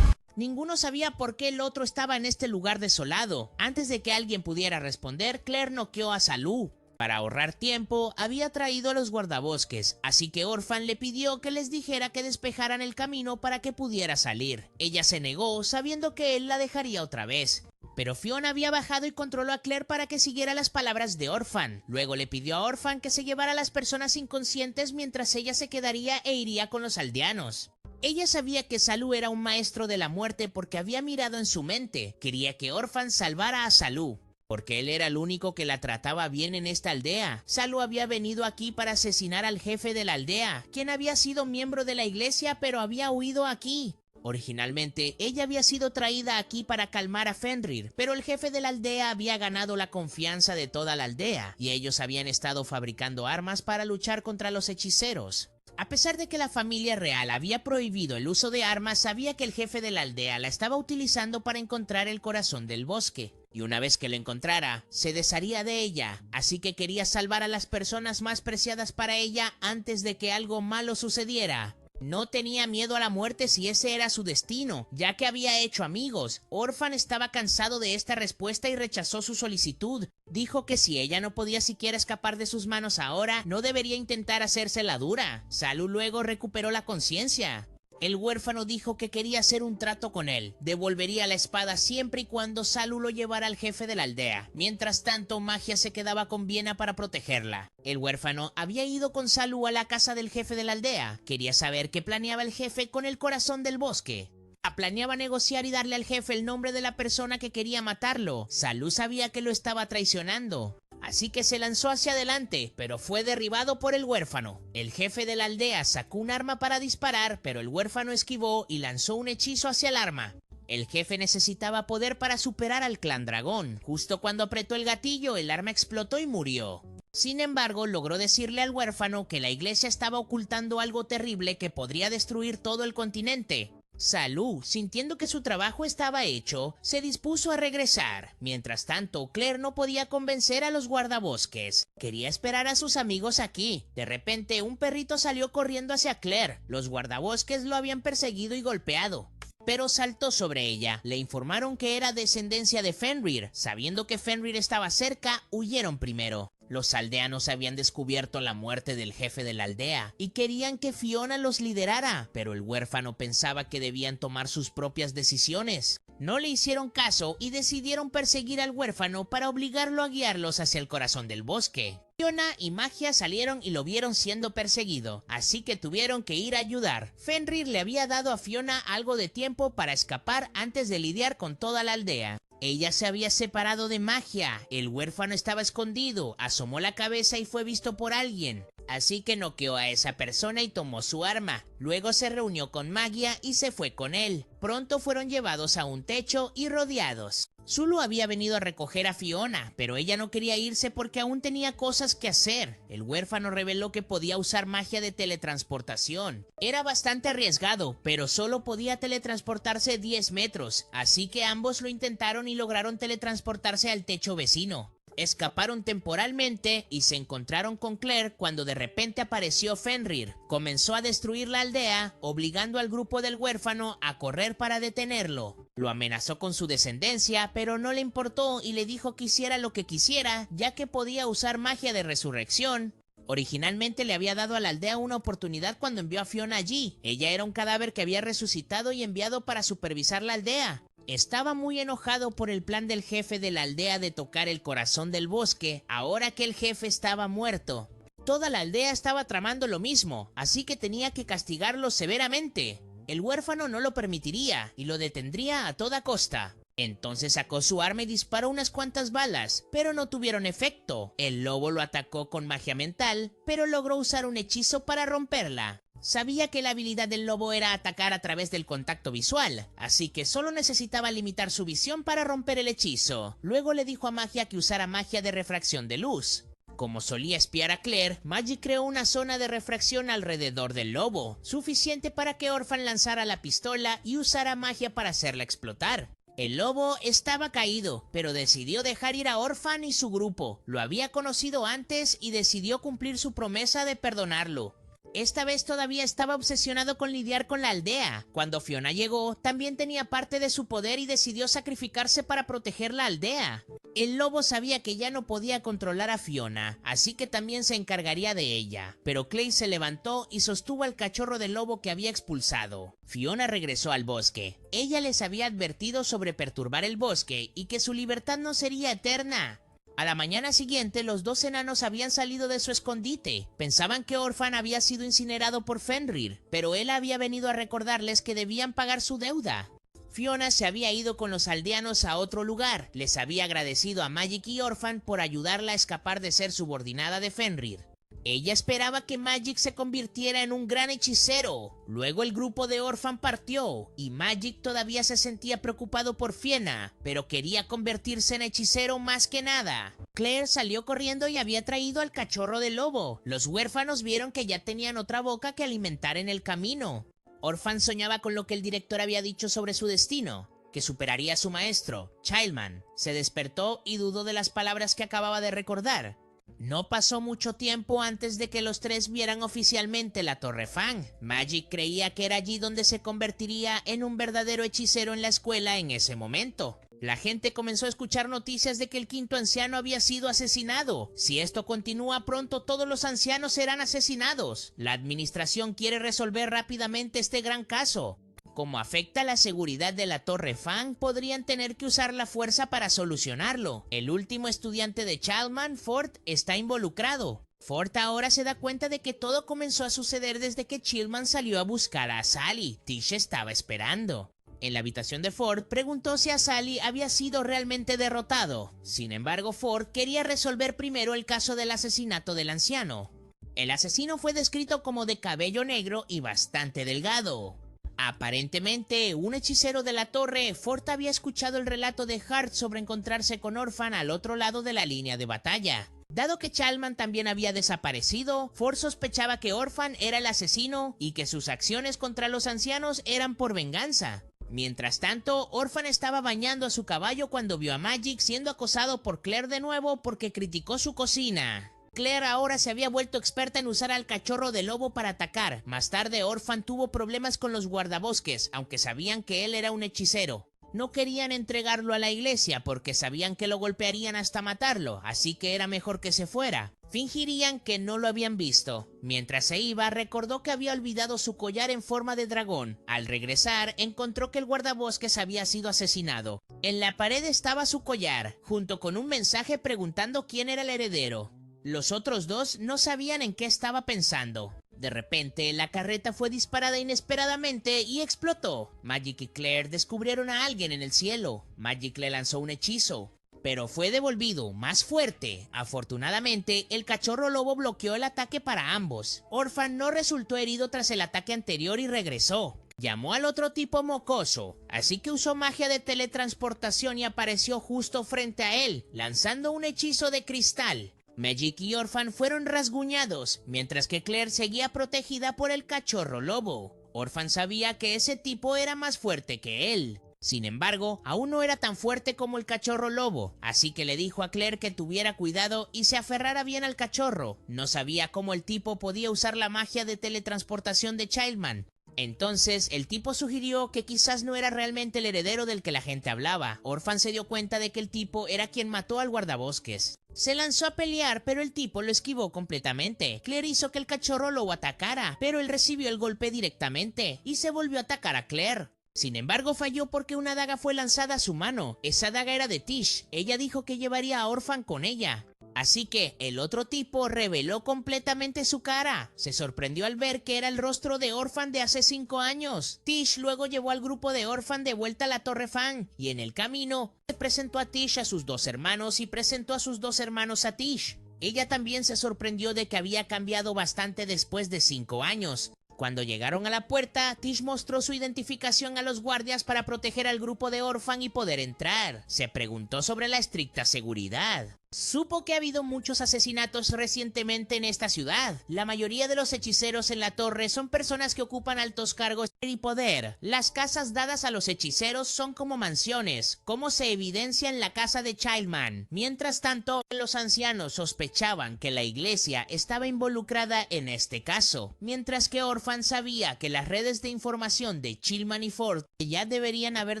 Ninguno sabía por qué el otro estaba en este lugar desolado. Antes de que alguien pudiera responder, Claire noqueó a Salu. Para ahorrar tiempo, había traído a los guardabosques, así que Orphan le pidió que les dijera que despejaran el camino para que pudiera salir. Ella se negó, sabiendo que él la dejaría otra vez. Pero Fiona había bajado y controló a Claire para que siguiera las palabras de Orphan. Luego le pidió a Orphan que se llevara a las personas inconscientes mientras ella se quedaría e iría con los aldeanos. Ella sabía que Salu era un maestro de la muerte porque había mirado en su mente. Quería que Orphan salvara a Salu, porque él era el único que la trataba bien en esta aldea. Salu había venido aquí para asesinar al jefe de la aldea, quien había sido miembro de la iglesia pero había huido aquí. Originalmente, ella había sido traída aquí para calmar a Fenrir, pero el jefe de la aldea había ganado la confianza de toda la aldea, y ellos habían estado fabricando armas para luchar contra los hechiceros. A pesar de que la familia real había prohibido el uso de armas, sabía que el jefe de la aldea la estaba utilizando para encontrar el corazón del bosque. Y una vez que lo encontrara, se desharía de ella, así que quería salvar a las personas más preciadas para ella antes de que algo malo sucediera. No tenía miedo a la muerte si ese era su destino, ya que había hecho amigos. Orphan estaba cansado de esta respuesta y rechazó su solicitud. Dijo que si ella no podía siquiera escapar de sus manos ahora, no debería intentar hacérsela dura. Salu luego recuperó la conciencia. El huérfano dijo que quería hacer un trato con él. Devolvería la espada siempre y cuando Salu lo llevara al jefe de la aldea. Mientras tanto, Magia se quedaba con Viena para protegerla. El huérfano había ido con Salu a la casa del jefe de la aldea. Quería saber qué planeaba el jefe con el corazón del bosque. Planeaba negociar y darle al jefe el nombre de la persona que quería matarlo. Salu sabía que lo estaba traicionando, así que se lanzó hacia adelante, pero fue derribado por el huérfano. El jefe de la aldea sacó un arma para disparar, pero el huérfano esquivó y lanzó un hechizo hacia el arma. El jefe necesitaba poder para superar al clan dragón. Justo cuando apretó el gatillo, el arma explotó y murió. Sin embargo, logró decirle al huérfano que la iglesia estaba ocultando algo terrible que podría destruir todo el continente. Salu, sintiendo que su trabajo estaba hecho, se dispuso a regresar. Mientras tanto, Claire no podía convencer a los guardabosques. Quería esperar a sus amigos aquí. De repente, un perrito salió corriendo hacia Claire. Los guardabosques lo habían perseguido y golpeado. pero saltó sobre ella. Le informaron que era descendencia de Fenrir. Sabiendo que Fenrir estaba cerca, huyeron primero. Los aldeanos habían descubierto la muerte del jefe de la aldea y querían que Fiona los liderara, pero el huérfano pensaba que debían tomar sus propias decisiones. No le hicieron caso y decidieron perseguir al huérfano para obligarlo a guiarlos hacia el corazón del bosque. Fiona y Magia salieron y lo vieron siendo perseguido, así que tuvieron que ir a ayudar. Fenrir le había dado a Fiona algo de tiempo para escapar antes de lidiar con toda la aldea. Ella se había separado de Magia, el huérfano estaba escondido, asomó la cabeza y fue visto por alguien. Así que noqueó a esa persona y tomó su arma. Luego se reunió con Magia y se fue con él. Pronto fueron llevados a un techo y rodeados. Zulu había venido a recoger a Fiona, pero ella no quería irse porque aún tenía cosas que hacer. El huérfano reveló que podía usar magia de teletransportación. Era bastante arriesgado, pero solo podía teletransportarse 10 metros, así que ambos lo intentaron y lograron teletransportarse al techo vecino. Escaparon temporalmente y se encontraron con Claire cuando de repente apareció Fenrir. Comenzó a destruir la aldea, obligando al grupo del huérfano a correr para detenerlo. Lo amenazó con su descendencia, pero no le importó y le dijo que hiciera lo que quisiera, ya que podía usar magia de resurrección. Originalmente le había dado a la aldea una oportunidad cuando envió a Fiona allí. Ella era un cadáver que había resucitado y enviado para supervisar la aldea. Estaba muy enojado por el plan del jefe de la aldea de tocar el corazón del bosque, ahora que el jefe estaba muerto. Toda la aldea estaba tramando lo mismo, así que tenía que castigarlo severamente. El huérfano no lo permitiría y lo detendría a toda costa. Entonces sacó su arma y disparó unas cuantas balas, pero no tuvieron efecto. El lobo lo atacó con magia mental, pero logró usar un hechizo para romperla. Sabía que la habilidad del lobo era atacar a través del contacto visual, así que solo necesitaba limitar su visión para romper el hechizo. Luego le dijo a Magia que usara magia de refracción de luz. Como solía espiar a Claire, Magic creó una zona de refracción alrededor del lobo, suficiente para que Orphan lanzara la pistola y usara magia para hacerla explotar. El lobo estaba caído, pero decidió dejar ir a Orphan y su grupo. Lo había conocido antes y decidió cumplir su promesa de perdonarlo. Esta vez todavía estaba obsesionado con lidiar con la aldea. Cuando Fiona llegó, también tenía parte de su poder y decidió sacrificarse para proteger la aldea. El lobo sabía que ya no podía controlar a Fiona, así que también se encargaría de ella. Pero Clay se levantó y sostuvo al cachorro del lobo que había expulsado. Fiona regresó al bosque. Ella les había advertido sobre perturbar el bosque y que su libertad no sería eterna. A la mañana siguiente, los dos enanos habían salido de su escondite. Pensaban que Orphan había sido incinerado por Fenrir, pero él había venido a recordarles que debían pagar su deuda. Fiona se había ido con los aldeanos a otro lugar. Les había agradecido a Magic y Orphan por ayudarla a escapar de ser subordinada de Fenrir. Ella esperaba que Magic se convirtiera en un gran hechicero. Luego el grupo de Orphan partió y Magic todavía se sentía preocupado por Fiona, pero quería convertirse en hechicero más que nada. Claire salió corriendo y había traído al cachorro del lobo. Los huérfanos vieron que ya tenían otra boca que alimentar en el camino. Orphan soñaba con lo que el director había dicho sobre su destino, que superaría a su maestro, Childman. Se despertó y dudó de las palabras que acababa de recordar. No pasó mucho tiempo antes de que los tres vieran oficialmente la Torre Fang. Magic creía que era allí donde se convertiría en un verdadero hechicero en la escuela en ese momento. La gente comenzó a escuchar noticias de que el quinto anciano había sido asesinado. Si esto continúa, pronto todos los ancianos serán asesinados. La administración quiere resolver rápidamente este gran caso. Como afecta la seguridad de la Torre Fang, podrían tener que usar la fuerza para solucionarlo. El último estudiante de Childman, Ford, está involucrado. Ford ahora se da cuenta de que todo comenzó a suceder desde que Childman salió a buscar a Sally. Tish estaba esperando. En la habitación de Ford, preguntó si a Sally había sido realmente derrotado. Sin embargo, Ford quería resolver primero el caso del asesinato del anciano. El asesino fue descrito como de cabello negro y bastante delgado. Aparentemente, un hechicero de la torre, Ford había escuchado el relato de Hart sobre encontrarse con Orphan al otro lado de la línea de batalla. Dado que Chalman también había desaparecido, Ford sospechaba que Orphan era el asesino y que sus acciones contra los ancianos eran por venganza. Mientras tanto, Orphan estaba bañando a su caballo cuando vio a Magic siendo acosado por Claire de nuevo porque criticó su cocina. Claire ahora se había vuelto experta en usar al cachorro de lobo para atacar. Más tarde, Orphan tuvo problemas con los guardabosques, aunque sabían que él era un hechicero. No querían entregarlo a la iglesia porque sabían que lo golpearían hasta matarlo, así que era mejor que se fuera. Fingirían que no lo habían visto. Mientras se iba, recordó que había olvidado su collar en forma de dragón. Al regresar, encontró que el guardabosques había sido asesinado. En la pared estaba su collar, junto con un mensaje preguntando quién era el heredero. Los otros dos no sabían en qué estaba pensando. De repente, la carreta fue disparada inesperadamente y explotó. Magic y Claire descubrieron a alguien en el cielo. Magic le lanzó un hechizo, pero fue devolvido más fuerte. Afortunadamente, el cachorro lobo bloqueó el ataque para ambos. Orphan no resultó herido tras el ataque anterior y regresó. Llamó al otro tipo mocoso, así que usó magia de teletransportación y apareció justo frente a él, lanzando un hechizo de cristal. Magic y Orphan fueron rasguñados, mientras que Claire seguía protegida por el cachorro lobo. Orphan sabía que ese tipo era más fuerte que él. Sin embargo, aún no era tan fuerte como el cachorro lobo, así que le dijo a Claire que tuviera cuidado y se aferrara bien al cachorro. No sabía cómo el tipo podía usar la magia de teletransportación de Childman. Entonces, el tipo sugirió que quizás no era realmente el heredero del que la gente hablaba. Orphan se dio cuenta de que el tipo era quien mató al guardabosques. Se lanzó a pelear, pero el tipo lo esquivó completamente. Claire hizo que el cachorro lo atacara, pero él recibió el golpe directamente y se volvió a atacar a Claire. Sin embargo, falló porque una daga fue lanzada a su mano. Esa daga era de Tish. Ella dijo que llevaría a Orphan con ella. Así que el otro tipo reveló completamente su cara. Se sorprendió al ver que era el rostro de Orphan de hace 5 años. Tish luego llevó al grupo de Orphan de vuelta a la Torre Fang, y en el camino se presentó a Tish a sus 2 hermanos y presentó a sus 2 hermanos a Tish. Ella también se sorprendió de que había cambiado bastante después de 5 años. Cuando llegaron a la puerta, Tish mostró su identificación a los guardias para proteger al grupo de Orphan y poder entrar. Se preguntó sobre la estricta seguridad. Supo que ha habido muchos asesinatos recientemente en esta ciudad. La mayoría de los hechiceros en la torre son personas que ocupan altos cargos y poder. Las casas dadas a los hechiceros son como mansiones, como se evidencia en la casa de Childman. Mientras tanto, los ancianos sospechaban que la iglesia estaba involucrada en este caso, mientras que Orphan sabía que las redes de información de Childman y Ford ya deberían haber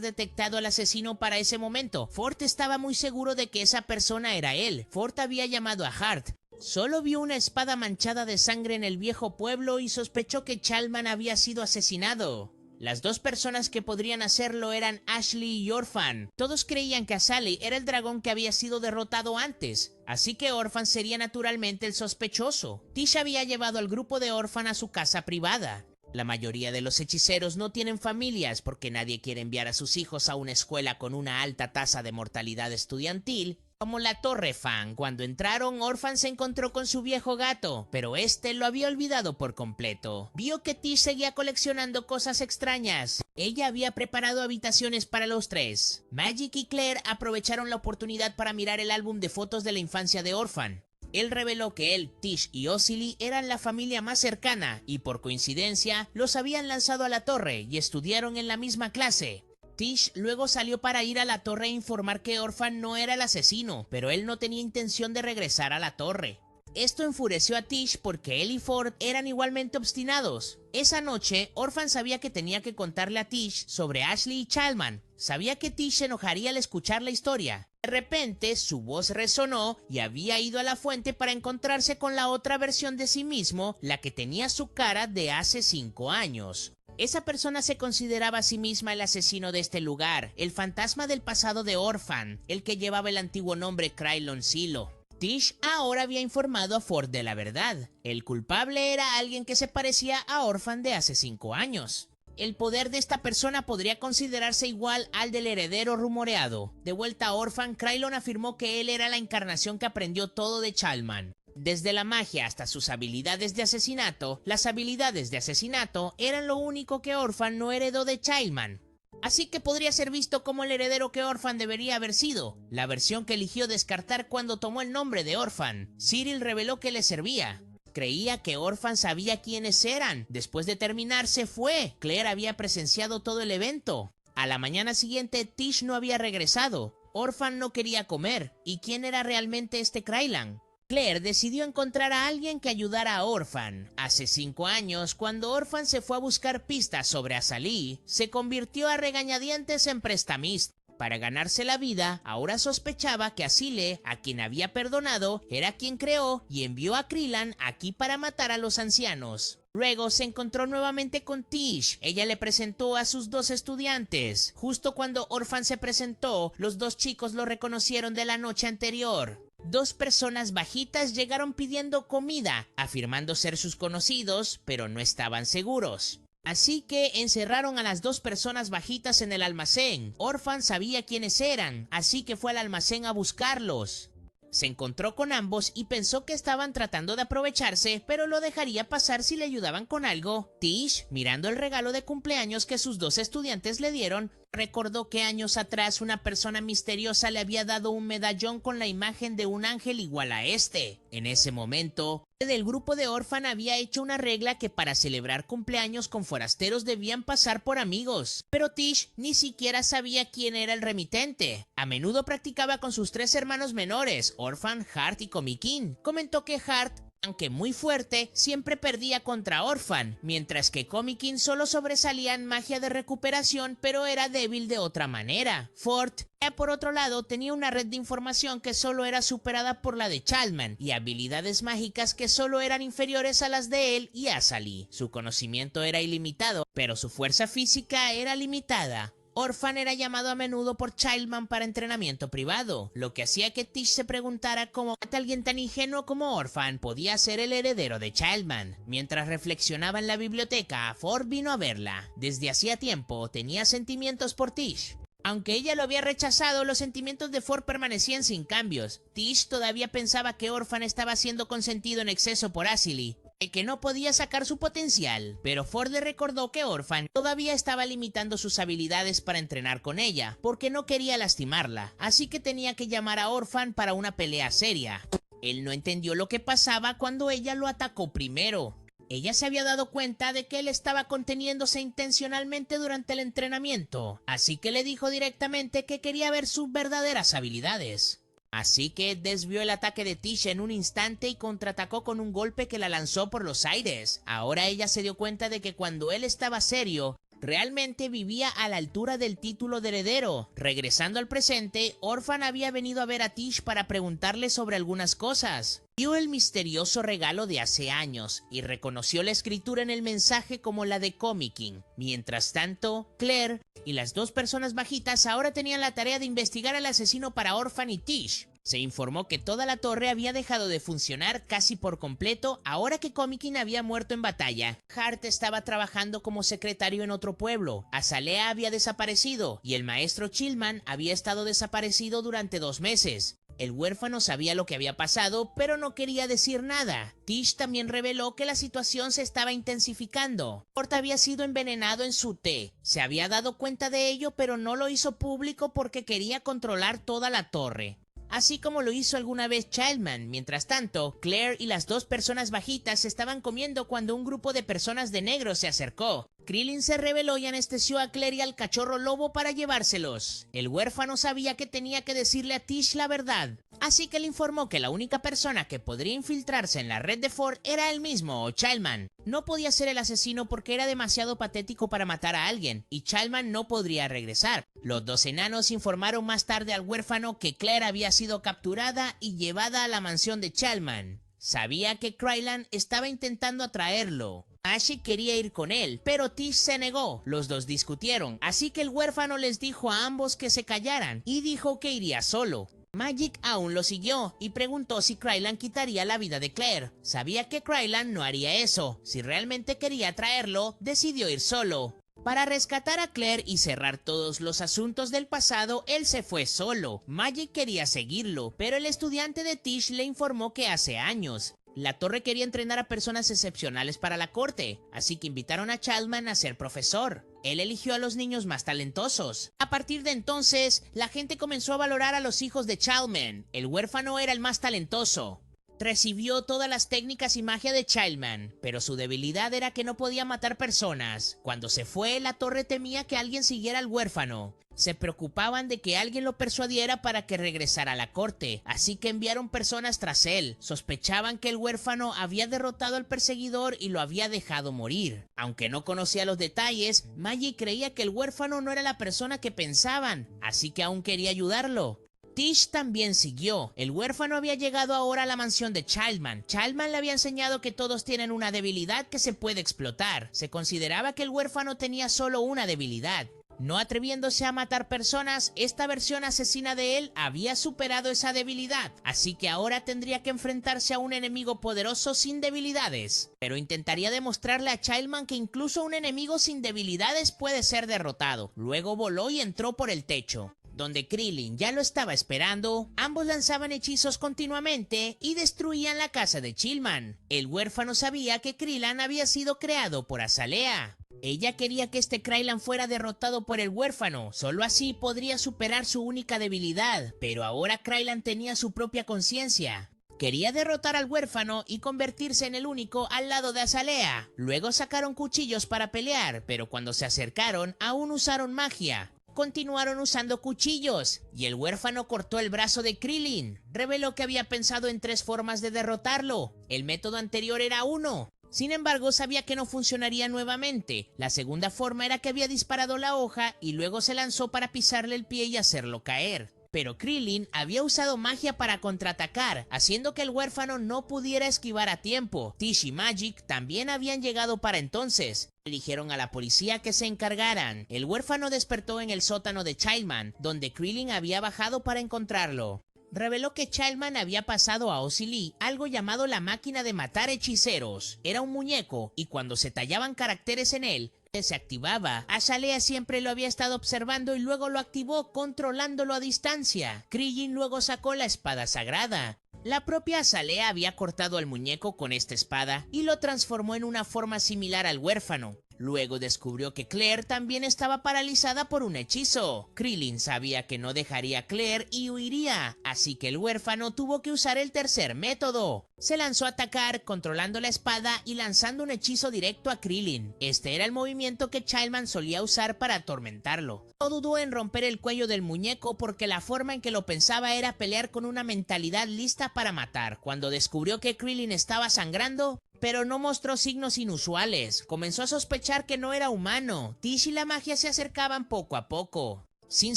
detectado al asesino para ese momento. Ford estaba muy seguro de que esa persona era él. Ford había llamado a Hart. Solo vio una espada manchada de sangre en el viejo pueblo y sospechó que Childman había sido asesinado. Las 2 personas que podrían hacerlo eran Ashley y Orphan. Todos creían que Ashley era el dragón que había sido derrotado antes, así que Orphan sería naturalmente el sospechoso. Tish había llevado al grupo de Orphan a su casa privada. La mayoría de los hechiceros no tienen familias porque nadie quiere enviar a sus hijos a una escuela con una alta tasa de mortalidad estudiantil, como la Torre Fang. Cuando entraron, Orphan se encontró con su viejo gato, pero este lo había olvidado por completo. Vio que Tish seguía coleccionando cosas extrañas. Ella había preparado habitaciones para los 3. Magic y Claire aprovecharon la oportunidad para mirar el álbum de fotos de la infancia de Orphan. Él reveló que él, Tish y Oceley eran la familia más cercana y por coincidencia los habían lanzado a la torre y estudiaron en la misma clase. Tish luego salió para ir a la torre e informar que Orphan no era el asesino, pero él no tenía intención de regresar a la torre. Esto enfureció a Tish porque él y Ford eran igualmente obstinados. Esa noche, Orphan sabía que tenía que contarle a Tish sobre Ashley y Childman. Sabía que Tish se enojaría al escuchar la historia. De repente, su voz resonó y había ido a la fuente para encontrarse con la otra versión de sí mismo, la que tenía su cara de hace 5 años. Esa persona se consideraba a sí misma el asesino de este lugar, el fantasma del pasado de Orphan, el que llevaba el antiguo nombre Krylon Silo. Tish ahora había informado a Ford de la verdad. El culpable era alguien que se parecía a Orphan de hace 5 años. El poder de esta persona podría considerarse igual al del heredero rumoreado. De vuelta a Orphan, Krylon afirmó que él era la encarnación que aprendió todo de Childman. Desde la magia hasta sus habilidades de asesinato, las habilidades de asesinato eran lo único que Orphan no heredó de Childman. Así que podría ser visto como el heredero que Orphan debería haber sido, la versión que eligió descartar cuando tomó el nombre de Orphan. Cyril reveló que le servía. Creía que Orphan sabía quiénes eran. Después de terminar se fue. Claire había presenciado todo el evento. A la mañana siguiente Tish no había regresado. Orphan no quería comer. ¿Y quién era realmente este Krylon? Claire decidió encontrar a alguien que ayudara a Orphan. Hace 5 años, cuando Orphan se fue a buscar pistas sobre Azalea, se convirtió a regañadientes en prestamista. Para ganarse la vida, ahora sospechaba que Azalea, a quien había perdonado, era quien creó y envió a Krillin aquí para matar a los ancianos. Luego se encontró nuevamente con Tish. Ella le presentó a sus 2 estudiantes. Justo cuando Orphan se presentó, los 2 chicos lo reconocieron de la noche anterior. 2 personas bajitas llegaron pidiendo comida, afirmando ser sus conocidos, pero no estaban seguros. Así que encerraron a las 2 personas bajitas en el almacén. Orphan sabía quiénes eran, así que fue al almacén a buscarlos. Se encontró con ambos y pensó que estaban tratando de aprovecharse, pero lo dejaría pasar si le ayudaban con algo. Tish, mirando el regalo de cumpleaños que sus 2 estudiantes le dieron, recordó que años atrás una persona misteriosa le había dado un medallón con la imagen de un ángel igual a este. En ese momento, el grupo de Orphan había hecho una regla que para celebrar cumpleaños con forasteros debían pasar por amigos. Pero Tish ni siquiera sabía quién era el remitente. A menudo practicaba con sus 3 hermanos menores, Orphan, Hart y Comic King. Comentó que Hart, aunque muy fuerte, siempre perdía contra Orphan, mientras que Comic King solo sobresalía en magia de recuperación, pero era débil de otra manera. Ford, por otro lado, tenía una red de información que solo era superada por la de Chalman, y habilidades mágicas que solo eran inferiores a las de él y Azalea. Su conocimiento era ilimitado, pero su fuerza física era limitada. Orphan era llamado a menudo por Childman para entrenamiento privado, lo que hacía que Tish se preguntara cómo alguien tan ingenuo como Orphan podía ser el heredero de Childman. Mientras reflexionaba en la biblioteca, Ford vino a verla. Desde hacía tiempo tenía sentimientos por Tish. Aunque ella lo había rechazado, los sentimientos de Ford permanecían sin cambios. Tish todavía pensaba que Orphan estaba siendo consentido en exceso por Azalea, que no podía sacar su potencial, pero Ford le recordó que Orphan todavía estaba limitando sus habilidades para entrenar con ella, porque no quería lastimarla, así que tenía que llamar a Orphan para una pelea seria. Él no entendió lo que pasaba cuando ella lo atacó primero. Ella se había dado cuenta de que él estaba conteniéndose intencionalmente durante el entrenamiento, así que le dijo directamente que quería ver sus verdaderas habilidades. Así que desvió el ataque de Tish en un instante y contraatacó con un golpe que la lanzó por los aires. Ahora ella se dio cuenta de que cuando él estaba serio, realmente vivía a la altura del título de heredero. Regresando al presente, Orphan había venido a ver a Tish para preguntarle sobre algunas cosas. Vio el misterioso regalo de hace años y reconoció la escritura en el mensaje como la de Comic King. Mientras tanto, Claire y las 2 personas bajitas ahora tenían la tarea de investigar al asesino para Orphan y Tish. Se informó que toda la torre había dejado de funcionar casi por completo ahora que Comic King había muerto en batalla. Hart estaba trabajando como secretario en otro pueblo, Azalea había desaparecido y el maestro Chillman había estado desaparecido durante 2 meses. El huérfano sabía lo que había pasado, pero no quería decir nada. Tish también reveló que la situación se estaba intensificando. Ford había sido envenenado en su té. Se había dado cuenta de ello, pero no lo hizo público porque quería controlar toda la torre, así como lo hizo alguna vez Childman. Mientras tanto, Claire y las 2 personas bajitas estaban comiendo cuando un grupo de personas de negro se acercó. Krillin se rebeló y anestesió a Claire y al cachorro lobo para llevárselos. El huérfano sabía que tenía que decirle a Tish la verdad, así que le informó que la única persona que podría infiltrarse en la red de Ford era él mismo o Childman. No podía ser el asesino porque era demasiado patético para matar a alguien, y Childman no podría regresar. Los 2 enanos informaron más tarde al huérfano que Claire había sido capturada y llevada a la mansión de Childman. Sabía que Krillin estaba intentando atraerlo. Ashi quería ir con él, pero Tish se negó. Los 2 discutieron, así que el huérfano les dijo a ambos que se callaran y dijo que iría solo. Magik aún lo siguió y preguntó si Krillin quitaría la vida de Claire. Sabía que Krillin no haría eso. Si realmente quería traerlo, decidió ir solo. Para rescatar a Claire y cerrar todos los asuntos del pasado, él se fue solo. Magik quería seguirlo, pero el estudiante de Tish le informó que hace años la torre quería entrenar a personas excepcionales para la corte, así que invitaron a Childman a ser profesor. Él eligió a los niños más talentosos. A partir de entonces, la gente comenzó a valorar a los hijos de Childman. El huérfano era el más talentoso. Recibió todas las técnicas y magia de Childman, pero su debilidad era que no podía matar personas. Cuando se fue, la torre temía que alguien siguiera al huérfano. Se preocupaban de que alguien lo persuadiera para que regresara a la corte, así que enviaron personas tras él. Sospechaban que el huérfano había derrotado al perseguidor y lo había dejado morir. Aunque no conocía los detalles, Maggie creía que el huérfano no era la persona que pensaban, así que aún quería ayudarlo. Tish también siguió. El huérfano había llegado ahora a la mansión de Childman. Childman le había enseñado que todos tienen una debilidad que se puede explotar. Se consideraba que el huérfano tenía solo una debilidad. No atreviéndose a matar personas, esta versión asesina de él había superado esa debilidad, así que ahora tendría que enfrentarse a un enemigo poderoso sin debilidades. Pero intentaría demostrarle a Childman que incluso un enemigo sin debilidades puede ser derrotado. Luego voló y entró por el techo. Donde Krillin ya lo estaba esperando, ambos lanzaban hechizos continuamente y destruían la casa de Childman. El huérfano sabía que Krillin había sido creado por Azalea. Ella quería que este Krillin fuera derrotado por el huérfano, solo así podría superar su única debilidad, pero ahora Krillin tenía su propia conciencia. Quería derrotar al huérfano y convertirse en el único al lado de Azalea. Luego sacaron cuchillos para pelear, pero cuando se acercaron aún usaron magia. Continuaron usando cuchillos, y el huérfano cortó el brazo de Krillin. Reveló que había pensado en 3 formas de derrotarlo. El método anterior era 1. Sin embargo, sabía que no funcionaría nuevamente. La segunda forma era que había disparado la hoja y luego se lanzó para pisarle el pie y hacerlo caer. Pero Krillin había usado magia para contraatacar, haciendo que el huérfano no pudiera esquivar a tiempo. Tish y Magic también habían llegado para entonces. Dijeron a la policía que se encargaran. El huérfano despertó en el sótano de Childman, donde Krillin había bajado para encontrarlo. Reveló que Childman había pasado a Ozzy Lee algo llamado la máquina de matar hechiceros. Era un muñeco y cuando se tallaban caracteres en él, se activaba. Azalea siempre lo había estado observando y luego lo activó controlándolo a distancia. Krillin luego sacó la espada sagrada. La propia Azalea había cortado al muñeco con esta espada y lo transformó en una forma similar al huérfano. Luego descubrió que Claire también estaba paralizada por un hechizo. Krillin sabía que no dejaría a Claire y huiría, así que el huérfano tuvo que usar el tercer método. Se lanzó a atacar controlando la espada y lanzando un hechizo directo a Krillin. Este era el movimiento que Childman solía usar para atormentarlo. No dudó en romper el cuello del muñeco porque la forma en que lo pensaba era pelear con una mentalidad lista para matar. Cuando descubrió que Krillin estaba sangrando, pero no mostró signos inusuales, comenzó a sospechar que no era humano. Tish y la magia se acercaban poco a poco. Sin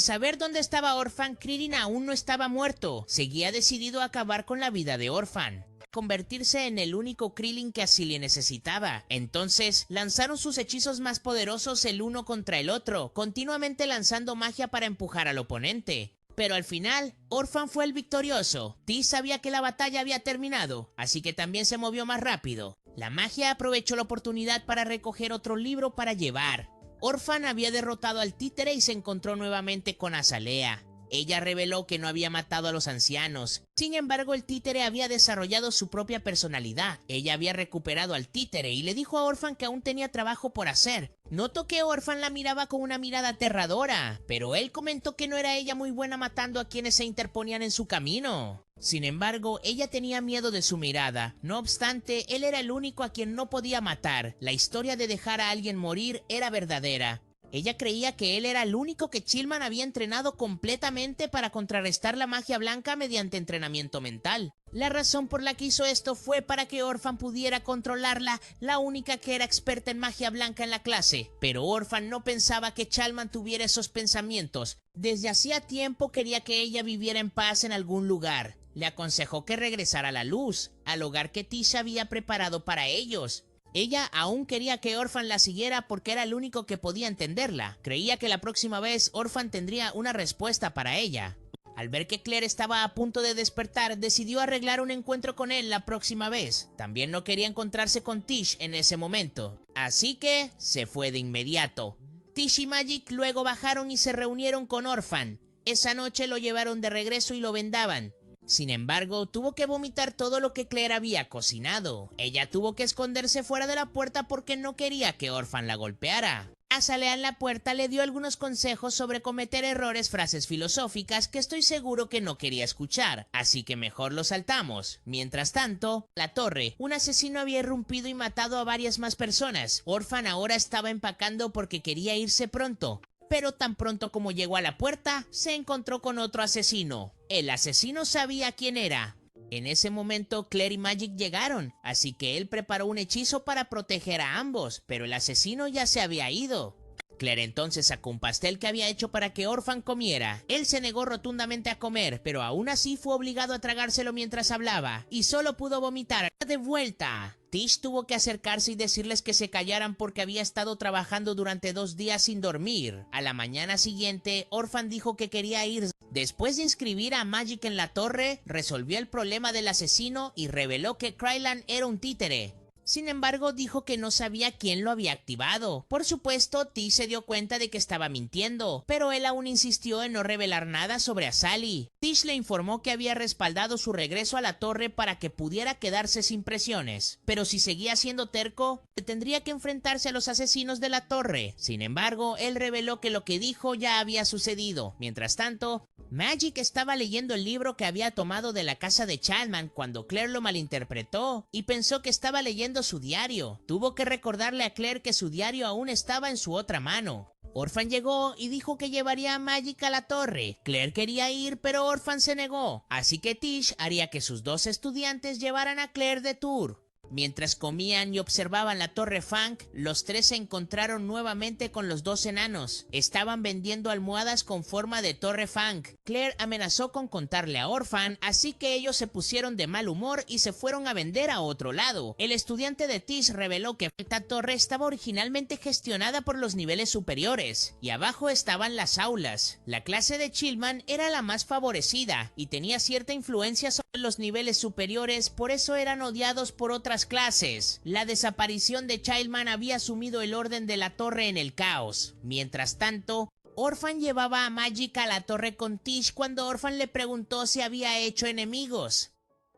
saber dónde estaba Orphan, Krillin aún no estaba muerto. Seguía decidido a acabar con la vida de Orphan, convertirse en el único Krillin que así le necesitaba. Entonces lanzaron sus hechizos más poderosos el uno contra el otro, continuamente lanzando magia para empujar al oponente. Pero al final, Orphan fue el victorioso. Tish sabía que la batalla había terminado, así que también se movió más rápido. La magia aprovechó la oportunidad para recoger otro libro para llevar. Orphan había derrotado al títere y se encontró nuevamente con Azalea. Ella reveló que no había matado a los ancianos. Sin embargo, el títere había desarrollado su propia personalidad. Ella había recuperado al títere y le dijo a Orphan que aún tenía trabajo por hacer. Notó que Orphan la miraba con una mirada aterradora, pero él comentó que no era ella muy buena matando a quienes se interponían en su camino. Sin embargo, ella tenía miedo de su mirada. No obstante, él era el único a quien no podía matar. La historia de dejar a alguien morir era verdadera. Ella creía que él era el único que Childman había entrenado completamente para contrarrestar la magia blanca mediante entrenamiento mental. La razón por la que hizo esto fue para que Orphan pudiera controlarla, la única que era experta en magia blanca en la clase. Pero Orphan no pensaba que Childman tuviera esos pensamientos. Desde hacía tiempo quería que ella viviera en paz en algún lugar. Le aconsejó que regresara a la luz, al hogar que Tish había preparado para ellos. Ella aún quería que Orphan la siguiera porque era el único que podía entenderla. Creía que la próxima vez Orphan tendría una respuesta para ella. Al ver que Claire estaba a punto de despertar, decidió arreglar un encuentro con él la próxima vez. También no quería encontrarse con Tish en ese momento, así que se fue de inmediato. Tish y Magic luego bajaron y se reunieron con Orphan. Esa noche lo llevaron de regreso y lo vendaban. Sin embargo, tuvo que vomitar todo lo que Claire había cocinado. Ella tuvo que esconderse fuera de la puerta porque no quería que Orphan la golpeara. Azalea en la puerta le dio algunos consejos sobre cometer errores, frases filosóficas que estoy seguro que no quería escuchar, así que mejor lo saltamos. Mientras tanto, la torre, un asesino había irrumpido y matado a varias más personas. Orphan ahora estaba empacando porque quería irse pronto, pero tan pronto como llegó a la puerta, se encontró con otro asesino. El asesino sabía quién era. En ese momento Claire y Magik llegaron, así que él preparó un hechizo para proteger a ambos, pero el asesino ya se había ido. Claire entonces sacó un pastel que había hecho para que Orphan comiera. Él se negó rotundamente a comer, pero aún así fue obligado a tragárselo mientras hablaba, y solo pudo vomitar de vuelta. Tish tuvo que acercarse y decirles que se callaran porque había estado trabajando durante 2 días sin dormir. A la mañana siguiente, Orphan dijo que quería ir. Después de inscribir a Magik en la torre, resolvió el problema del asesino y reveló que Krylan era un títere. Sin embargo, dijo que no sabía quién lo había activado. Por supuesto, Tish se dio cuenta de que estaba mintiendo, pero él aún insistió en no revelar nada sobre Azali. Tish le informó que había respaldado su regreso a la torre para que pudiera quedarse sin presiones, pero si seguía siendo terco, tendría que enfrentarse a los asesinos de la torre. Sin embargo, él reveló que lo que dijo ya había sucedido. Mientras tanto, Magik estaba leyendo el libro que había tomado de la casa de Childman cuando Claire lo malinterpretó y pensó que estaba leyendo su diario. Tuvo que recordarle a Claire que su diario aún estaba en su otra mano. Orphan llegó y dijo que llevaría a Magik a la torre. Claire quería ir, pero Orphan se negó, así que Tish haría que sus 2 estudiantes llevaran a Claire de tour. Mientras comían y observaban la torre Funk, los 3 se encontraron nuevamente con los 2 enanos. Estaban vendiendo almohadas con forma de torre Funk. Claire amenazó con contarle a Orphan, así que ellos se pusieron de mal humor y se fueron a vender a otro lado. El estudiante de Tish reveló que esta torre estaba originalmente gestionada por los niveles superiores, y abajo estaban las aulas. La clase de Childman era la más favorecida, y tenía cierta influencia sobre los niveles superiores, por eso eran odiados por otras clases. La desaparición de Childman había asumido el orden de la torre en el caos. Mientras tanto, Orphan llevaba a Magik a la torre con Tish cuando Orphan le preguntó si había hecho enemigos.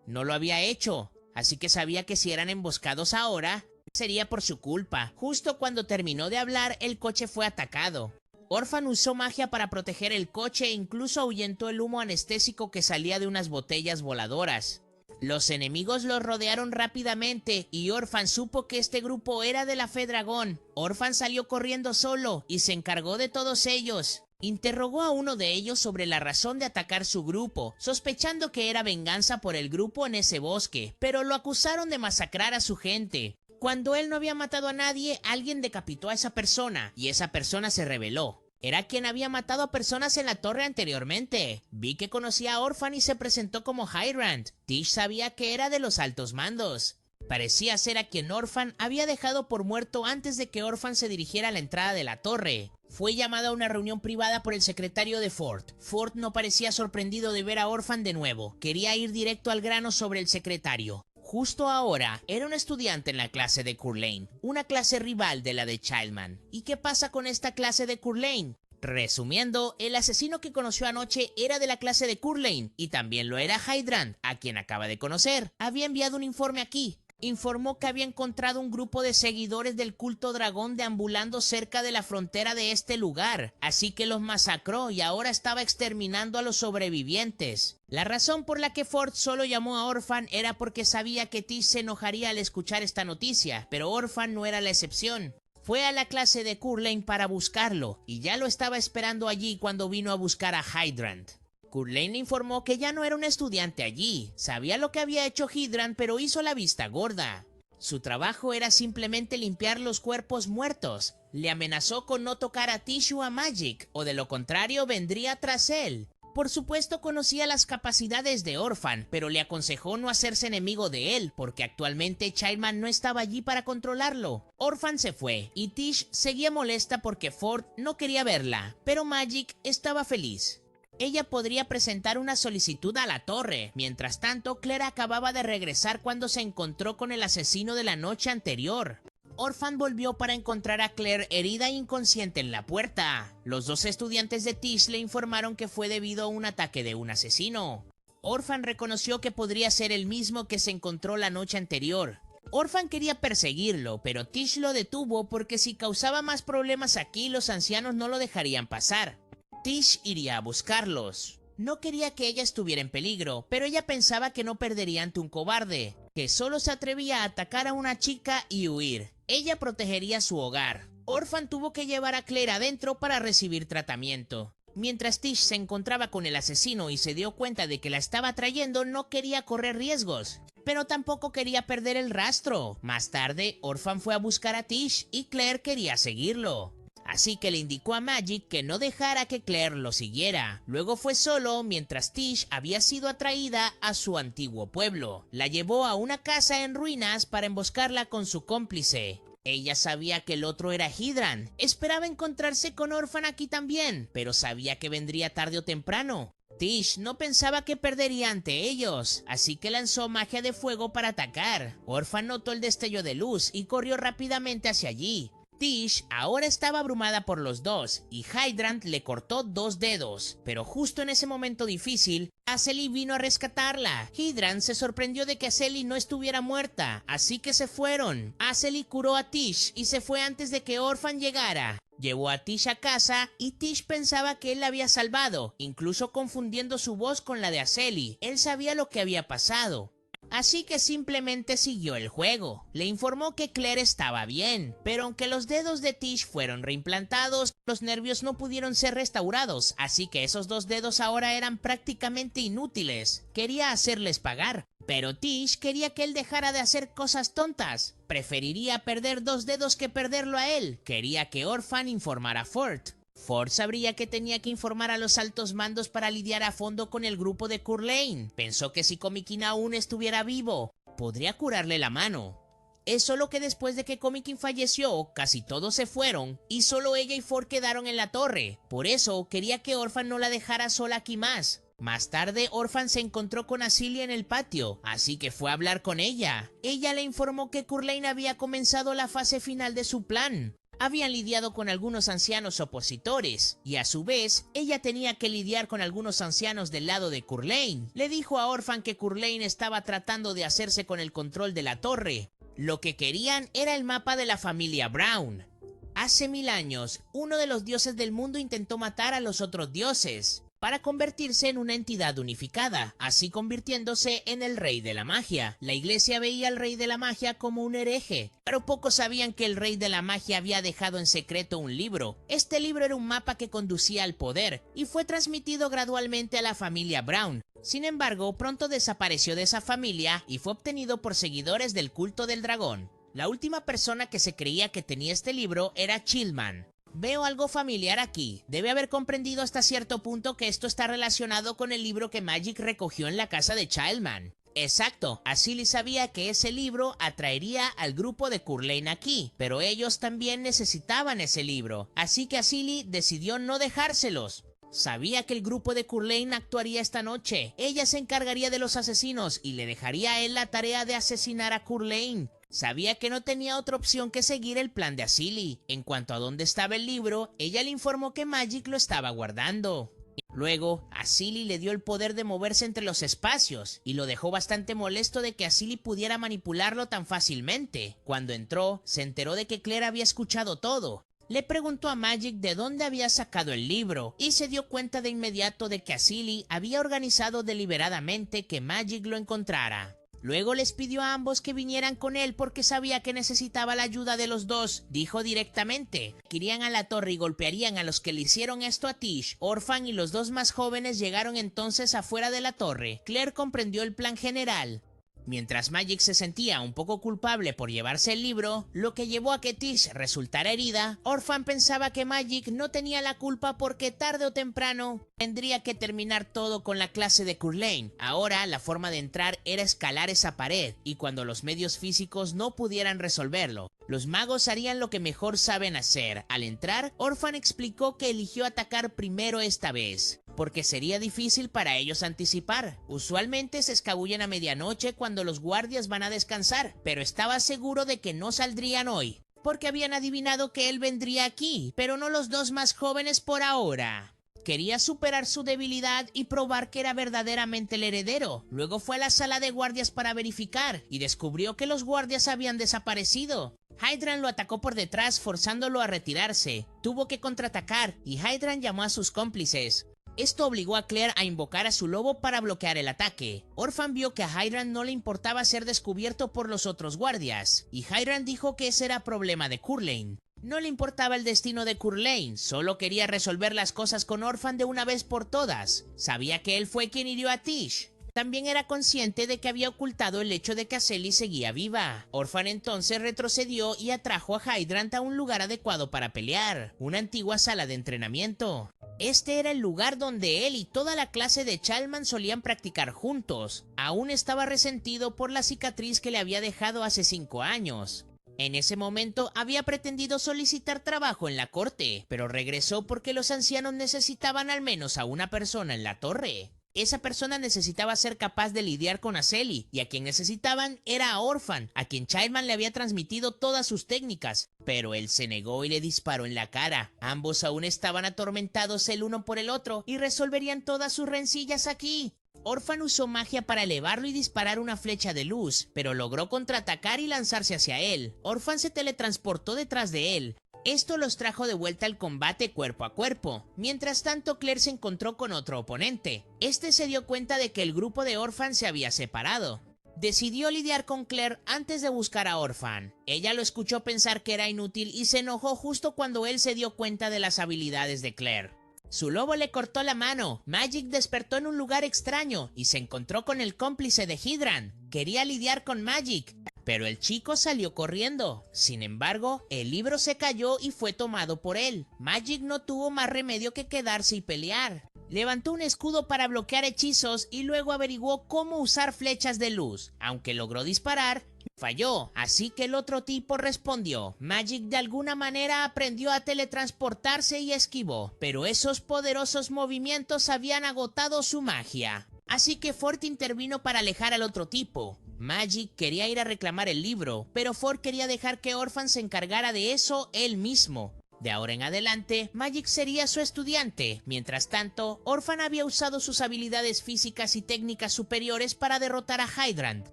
No lo había hecho, así que sabía que si eran emboscados ahora, sería por su culpa. Justo cuando terminó de hablar, el coche fue atacado. Orphan usó magia para proteger el coche e incluso ahuyentó el humo anestésico que salía de unas botellas voladoras. Los enemigos los rodearon rápidamente y Orphan supo que este grupo era de la Fe Dragón. Orphan salió corriendo solo y se encargó de todos ellos. Interrogó a uno de ellos sobre la razón de atacar su grupo, sospechando que era venganza por el grupo en ese bosque, pero lo acusaron de masacrar a su gente. Cuando él no había matado a nadie, alguien decapitó a esa persona y esa persona se rebeló. Era quien había matado a personas en la torre anteriormente. Vi que conocía a Orphan y se presentó como Hydrant. Tish sabía que era de los altos mandos. Parecía ser a quien Orphan había dejado por muerto antes de que Orphan se dirigiera a la entrada de la torre. Fue llamado a una reunión privada por el secretario de Ford. Ford no parecía sorprendido de ver a Orphan de nuevo. Quería ir directo al grano sobre el secretario. Justo ahora, era un estudiante en la clase de Coeur d'Alene, una clase rival de la de Childman. ¿Y qué pasa con esta clase de Coeur d'Alene? Resumiendo, el asesino que conoció anoche era de la clase de Coeur d'Alene, y también lo era Hydrant, a quien acaba de conocer. Había enviado un informe aquí. Informó que había encontrado un grupo de seguidores del culto dragón deambulando cerca de la frontera de este lugar, así que los masacró y ahora estaba exterminando a los sobrevivientes. La razón por la que Ford solo llamó a Orphan era porque sabía que Tish se enojaría al escuchar esta noticia, pero Orphan no era la excepción. Fue a la clase de Coeur d'Alene para buscarlo, y ya lo estaba esperando allí cuando vino a buscar a Hydrant. Coeur d'Alene informó que ya no era un estudiante allí. Sabía lo que había hecho Hydrant, pero hizo la vista gorda. Su trabajo era simplemente limpiar los cuerpos muertos. Le amenazó con no tocar a Tish o a Magik, o de lo contrario vendría tras él. Por supuesto conocía las capacidades de Orphan, pero le aconsejó no hacerse enemigo de él, porque actualmente Childman no estaba allí para controlarlo. Orphan se fue, y Tish seguía molesta porque Ford no quería verla, pero Magik estaba feliz. Ella podría presentar una solicitud a la torre. Mientras tanto, Claire acababa de regresar cuando se encontró con el asesino de la noche anterior. Orphan volvió para encontrar a Claire herida e inconsciente en la puerta. Los 2 estudiantes de Tish le informaron que fue debido a un ataque de un asesino. Orphan reconoció que podría ser el mismo que se encontró la noche anterior. Orphan quería perseguirlo, pero Tish lo detuvo porque si causaba más problemas aquí, los ancianos no lo dejarían pasar. Tish iría a buscarlos. No quería que ella estuviera en peligro, pero ella pensaba que no perdería ante un cobarde, que solo se atrevía a atacar a una chica y huir. Ella protegería su hogar. Orphan tuvo que llevar a Claire adentro para recibir tratamiento. Mientras Tish se encontraba con el asesino y se dio cuenta de que la estaba trayendo, no quería correr riesgos, pero tampoco quería perder el rastro. Más tarde, Orphan fue a buscar a Tish y Claire quería seguirlo. Así que le indicó a Magik que no dejara que Claire lo siguiera. Luego fue solo mientras Tish había sido atraída a su antiguo pueblo. La llevó a una casa en ruinas para emboscarla con su cómplice. Ella sabía que el otro era Hydran. Esperaba encontrarse con Orphan aquí también, pero sabía que vendría tarde o temprano. Tish no pensaba que perdería ante ellos, así que lanzó magia de fuego para atacar. Orphan notó el destello de luz y corrió rápidamente hacia allí. Tish ahora estaba abrumada por los dos y Hydrant le cortó 2 dedos, pero justo en ese momento difícil, Acely vino a rescatarla. Hydrant se sorprendió de que Acely no estuviera muerta, así que se fueron. Acely curó a Tish y se fue antes de que Orphan llegara. Llevó a Tish a casa y Tish pensaba que él la había salvado, incluso confundiendo su voz con la de Acely. Él sabía lo que había pasado. Así que simplemente siguió el juego. Le informó que Claire estaba bien, pero aunque los dedos de Tish fueron reimplantados, los nervios no pudieron ser restaurados, así que esos 2 dedos ahora eran prácticamente inútiles. Quería hacerles pagar, pero Tish quería que él dejara de hacer cosas tontas. Preferiría perder 2 dedos que perderlo a él. Quería que Orphan informara a Ford. Ford sabría que tenía que informar a los altos mandos para lidiar a fondo con el grupo de Curt Lane. Pensó que si Comikin aún estuviera vivo, podría curarle la mano. Es solo que después de que Comikin falleció, casi todos se fueron y solo ella y Ford quedaron en la torre. Por eso quería que Orphan no la dejara sola aquí más. Más tarde, Orphan se encontró con Acely en el patio, así que fue a hablar con ella. Ella le informó que Curt Lane había comenzado la fase final de su plan. Habían lidiado con algunos ancianos opositores, y a su vez, ella tenía que lidiar con algunos ancianos del lado de Curt Lane. Le dijo a Orphan que Curt Lane estaba tratando de hacerse con el control de la torre. Lo que querían era el mapa de la familia Brown. Hace 1000 años, uno de los dioses del mundo intentó matar a los otros dioses para convertirse en una entidad unificada, así convirtiéndose en el rey de la magia. La iglesia veía al rey de la magia como un hereje, pero pocos sabían que el rey de la magia había dejado en secreto un libro. Este libro era un mapa que conducía al poder, y fue transmitido gradualmente a la familia Brown. Sin embargo, pronto desapareció de esa familia y fue obtenido por seguidores del culto del dragón. La última persona que se creía que tenía este libro era Chillman. Veo algo familiar aquí. Debe haber comprendido hasta cierto punto que esto está relacionado con el libro que Magik recogió en la casa de Childman. Exacto, Acely sabía que ese libro atraería al grupo de Curt Lane aquí, pero ellos también necesitaban ese libro, así que Acely decidió no dejárselos. Sabía que el grupo de Curt Lane actuaría esta noche. Ella se encargaría de los asesinos y le dejaría a él la tarea de asesinar a Curt Lane. Sabía que no tenía otra opción que seguir el plan de Acely. En cuanto a dónde estaba el libro, ella le informó que Magik lo estaba guardando. Luego, Acely le dio el poder de moverse entre los espacios, y lo dejó bastante molesto de que Acely pudiera manipularlo tan fácilmente. Cuando entró, se enteró de que Claire había escuchado todo. Le preguntó a Magik de dónde había sacado el libro, y se dio cuenta de inmediato de que Acely había organizado deliberadamente que Magik lo encontrara. Luego les pidió a ambos que vinieran con él porque sabía que necesitaba la ayuda de los dos. Dijo directamente que irían a la torre y golpearían a los que le hicieron esto a Tish. Orphan y los 2 más jóvenes llegaron entonces afuera de la torre. Claire comprendió el plan general. Mientras Magik se sentía un poco culpable por llevarse el libro, lo que llevó a que Tish resultara herida, Orphan pensaba que Magik no tenía la culpa porque tarde o temprano tendría que terminar todo con la clase de Curt Lane. Ahora la forma de entrar era escalar esa pared, y cuando los medios físicos no pudieran resolverlo, los magos harían lo que mejor saben hacer. Al entrar, Orphan explicó que eligió atacar primero esta vez, porque sería difícil para ellos anticipar. Usualmente se escabullen a medianoche cuando los guardias van a descansar, pero estaba seguro de que no saldrían hoy, porque habían adivinado que él vendría aquí, pero no los 2 más jóvenes por ahora. Quería superar su debilidad y probar que era verdaderamente el heredero. Luego fue a la sala de guardias para verificar y descubrió que los guardias habían desaparecido. Hydrant lo atacó por detrás, forzándolo a retirarse. Tuvo que contraatacar y Hydrant llamó a sus cómplices. Esto obligó a Claire a invocar a su lobo para bloquear el ataque. Orphan vio que a Hydrant no le importaba ser descubierto por los otros guardias, y Hydrant dijo que ese era problema de Curlane. No le importaba el destino de Curlane, solo quería resolver las cosas con Orphan de una vez por todas. Sabía que él fue quien hirió a Tish. También era consciente de que había ocultado el hecho de que Acely seguía viva. Orphan entonces retrocedió y atrajo a Hydrant a un lugar adecuado para pelear, una antigua sala de entrenamiento. Este era el lugar donde él y toda la clase de Chalman solían practicar juntos. Aún estaba resentido por la cicatriz que le había dejado hace 5 años. En ese momento había pretendido solicitar trabajo en la corte, pero regresó porque los ancianos necesitaban al menos a una persona en la torre. Esa persona necesitaba ser capaz de lidiar con Acely, y a quien necesitaban era a Orphan, a quien Childman le había transmitido todas sus técnicas, pero él se negó y le disparó en la cara. Ambos aún estaban atormentados el uno por el otro y resolverían todas sus rencillas aquí. Orphan usó magia para elevarlo y disparar una flecha de luz, pero logró contraatacar y lanzarse hacia él. Orphan se teletransportó detrás de él. Esto los trajo de vuelta al combate cuerpo a cuerpo. Mientras tanto, Claire se encontró con otro oponente. Este se dio cuenta de que el grupo de Orphan se había separado. Decidió lidiar con Claire antes de buscar a Orphan. Ella lo escuchó pensar que era inútil y se enojó justo cuando él se dio cuenta de las habilidades de Claire. Su lobo le cortó la mano. Magik despertó en un lugar extraño y se encontró con el cómplice de Hydrant. Quería lidiar con Magik, pero el chico salió corriendo. Sin embargo, el libro se cayó y fue tomado por él. Magik no tuvo más remedio que quedarse y pelear. Levantó un escudo para bloquear hechizos y luego averiguó cómo usar flechas de luz. Aunque logró disparar, falló, así que el otro tipo respondió. Magik de alguna manera aprendió a teletransportarse y esquivó, pero esos poderosos movimientos habían agotado su magia. Así que Ford intervino para alejar al otro tipo. Magik quería ir a reclamar el libro, pero Ford quería dejar que Orphan se encargara de eso él mismo. De ahora en adelante, Magik sería su estudiante. Mientras tanto, Orphan había usado sus habilidades físicas y técnicas superiores para derrotar a Hydrant.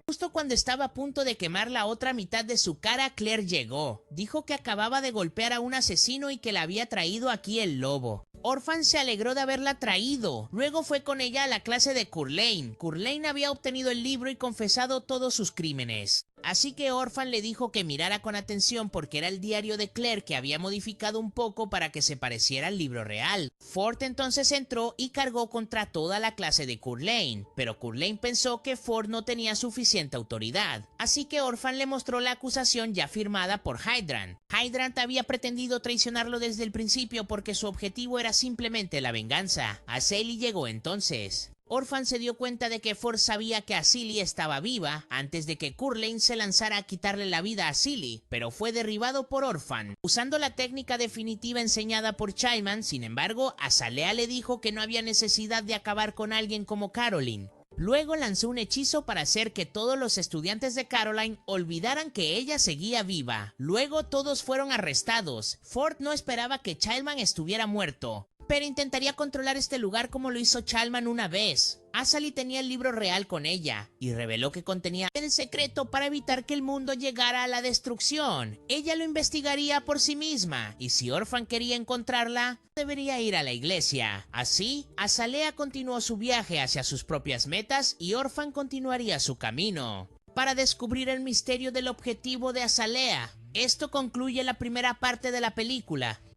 Justo cuando estaba a punto de quemar la otra mitad de su cara, Claire llegó. Dijo que acababa de golpear a un asesino y que la había traído aquí el lobo. Orphan se alegró de haberla traído. Luego fue con ella a la clase de Curlane. Curlane había obtenido el libro y confesado todos sus crímenes. Así que Orphan le dijo que mirara con atención porque era el diario de Claire que había modificado un poco para que se pareciera al libro real. Ford entonces entró y cargó contra toda la clase de Curlane, pero Curlane pensó que Ford no tenía suficiente autoridad. Así que Orphan le mostró la acusación ya firmada por Hydrant. Hydrant había pretendido traicionarlo desde el principio porque su objetivo era simplemente la venganza. Acely llegó entonces. Orphan se dio cuenta de que Ford sabía que Acely estaba viva antes de que Curlane se lanzara a quitarle la vida a Acely, pero fue derribado por Orphan. Usando la técnica definitiva enseñada por Childman, sin embargo, Azalea le dijo que no había necesidad de acabar con alguien como Caroline. Luego lanzó un hechizo para hacer que todos los estudiantes de Caroline olvidaran que ella seguía viva. Luego todos fueron arrestados. Ford no esperaba que Childman estuviera muerto, pero intentaría controlar este lugar como lo hizo Chalman una vez. Acely tenía el libro real con ella y reveló que contenía el secreto para evitar que el mundo llegara a la destrucción. Ella lo investigaría por sí misma y si Orphan quería encontrarla, debería ir a la iglesia. Así, Azalea continuó su viaje hacia sus propias metas y Orphan continuaría su camino para descubrir el misterio del objetivo de Azalea. Esto concluye la primera parte de la película.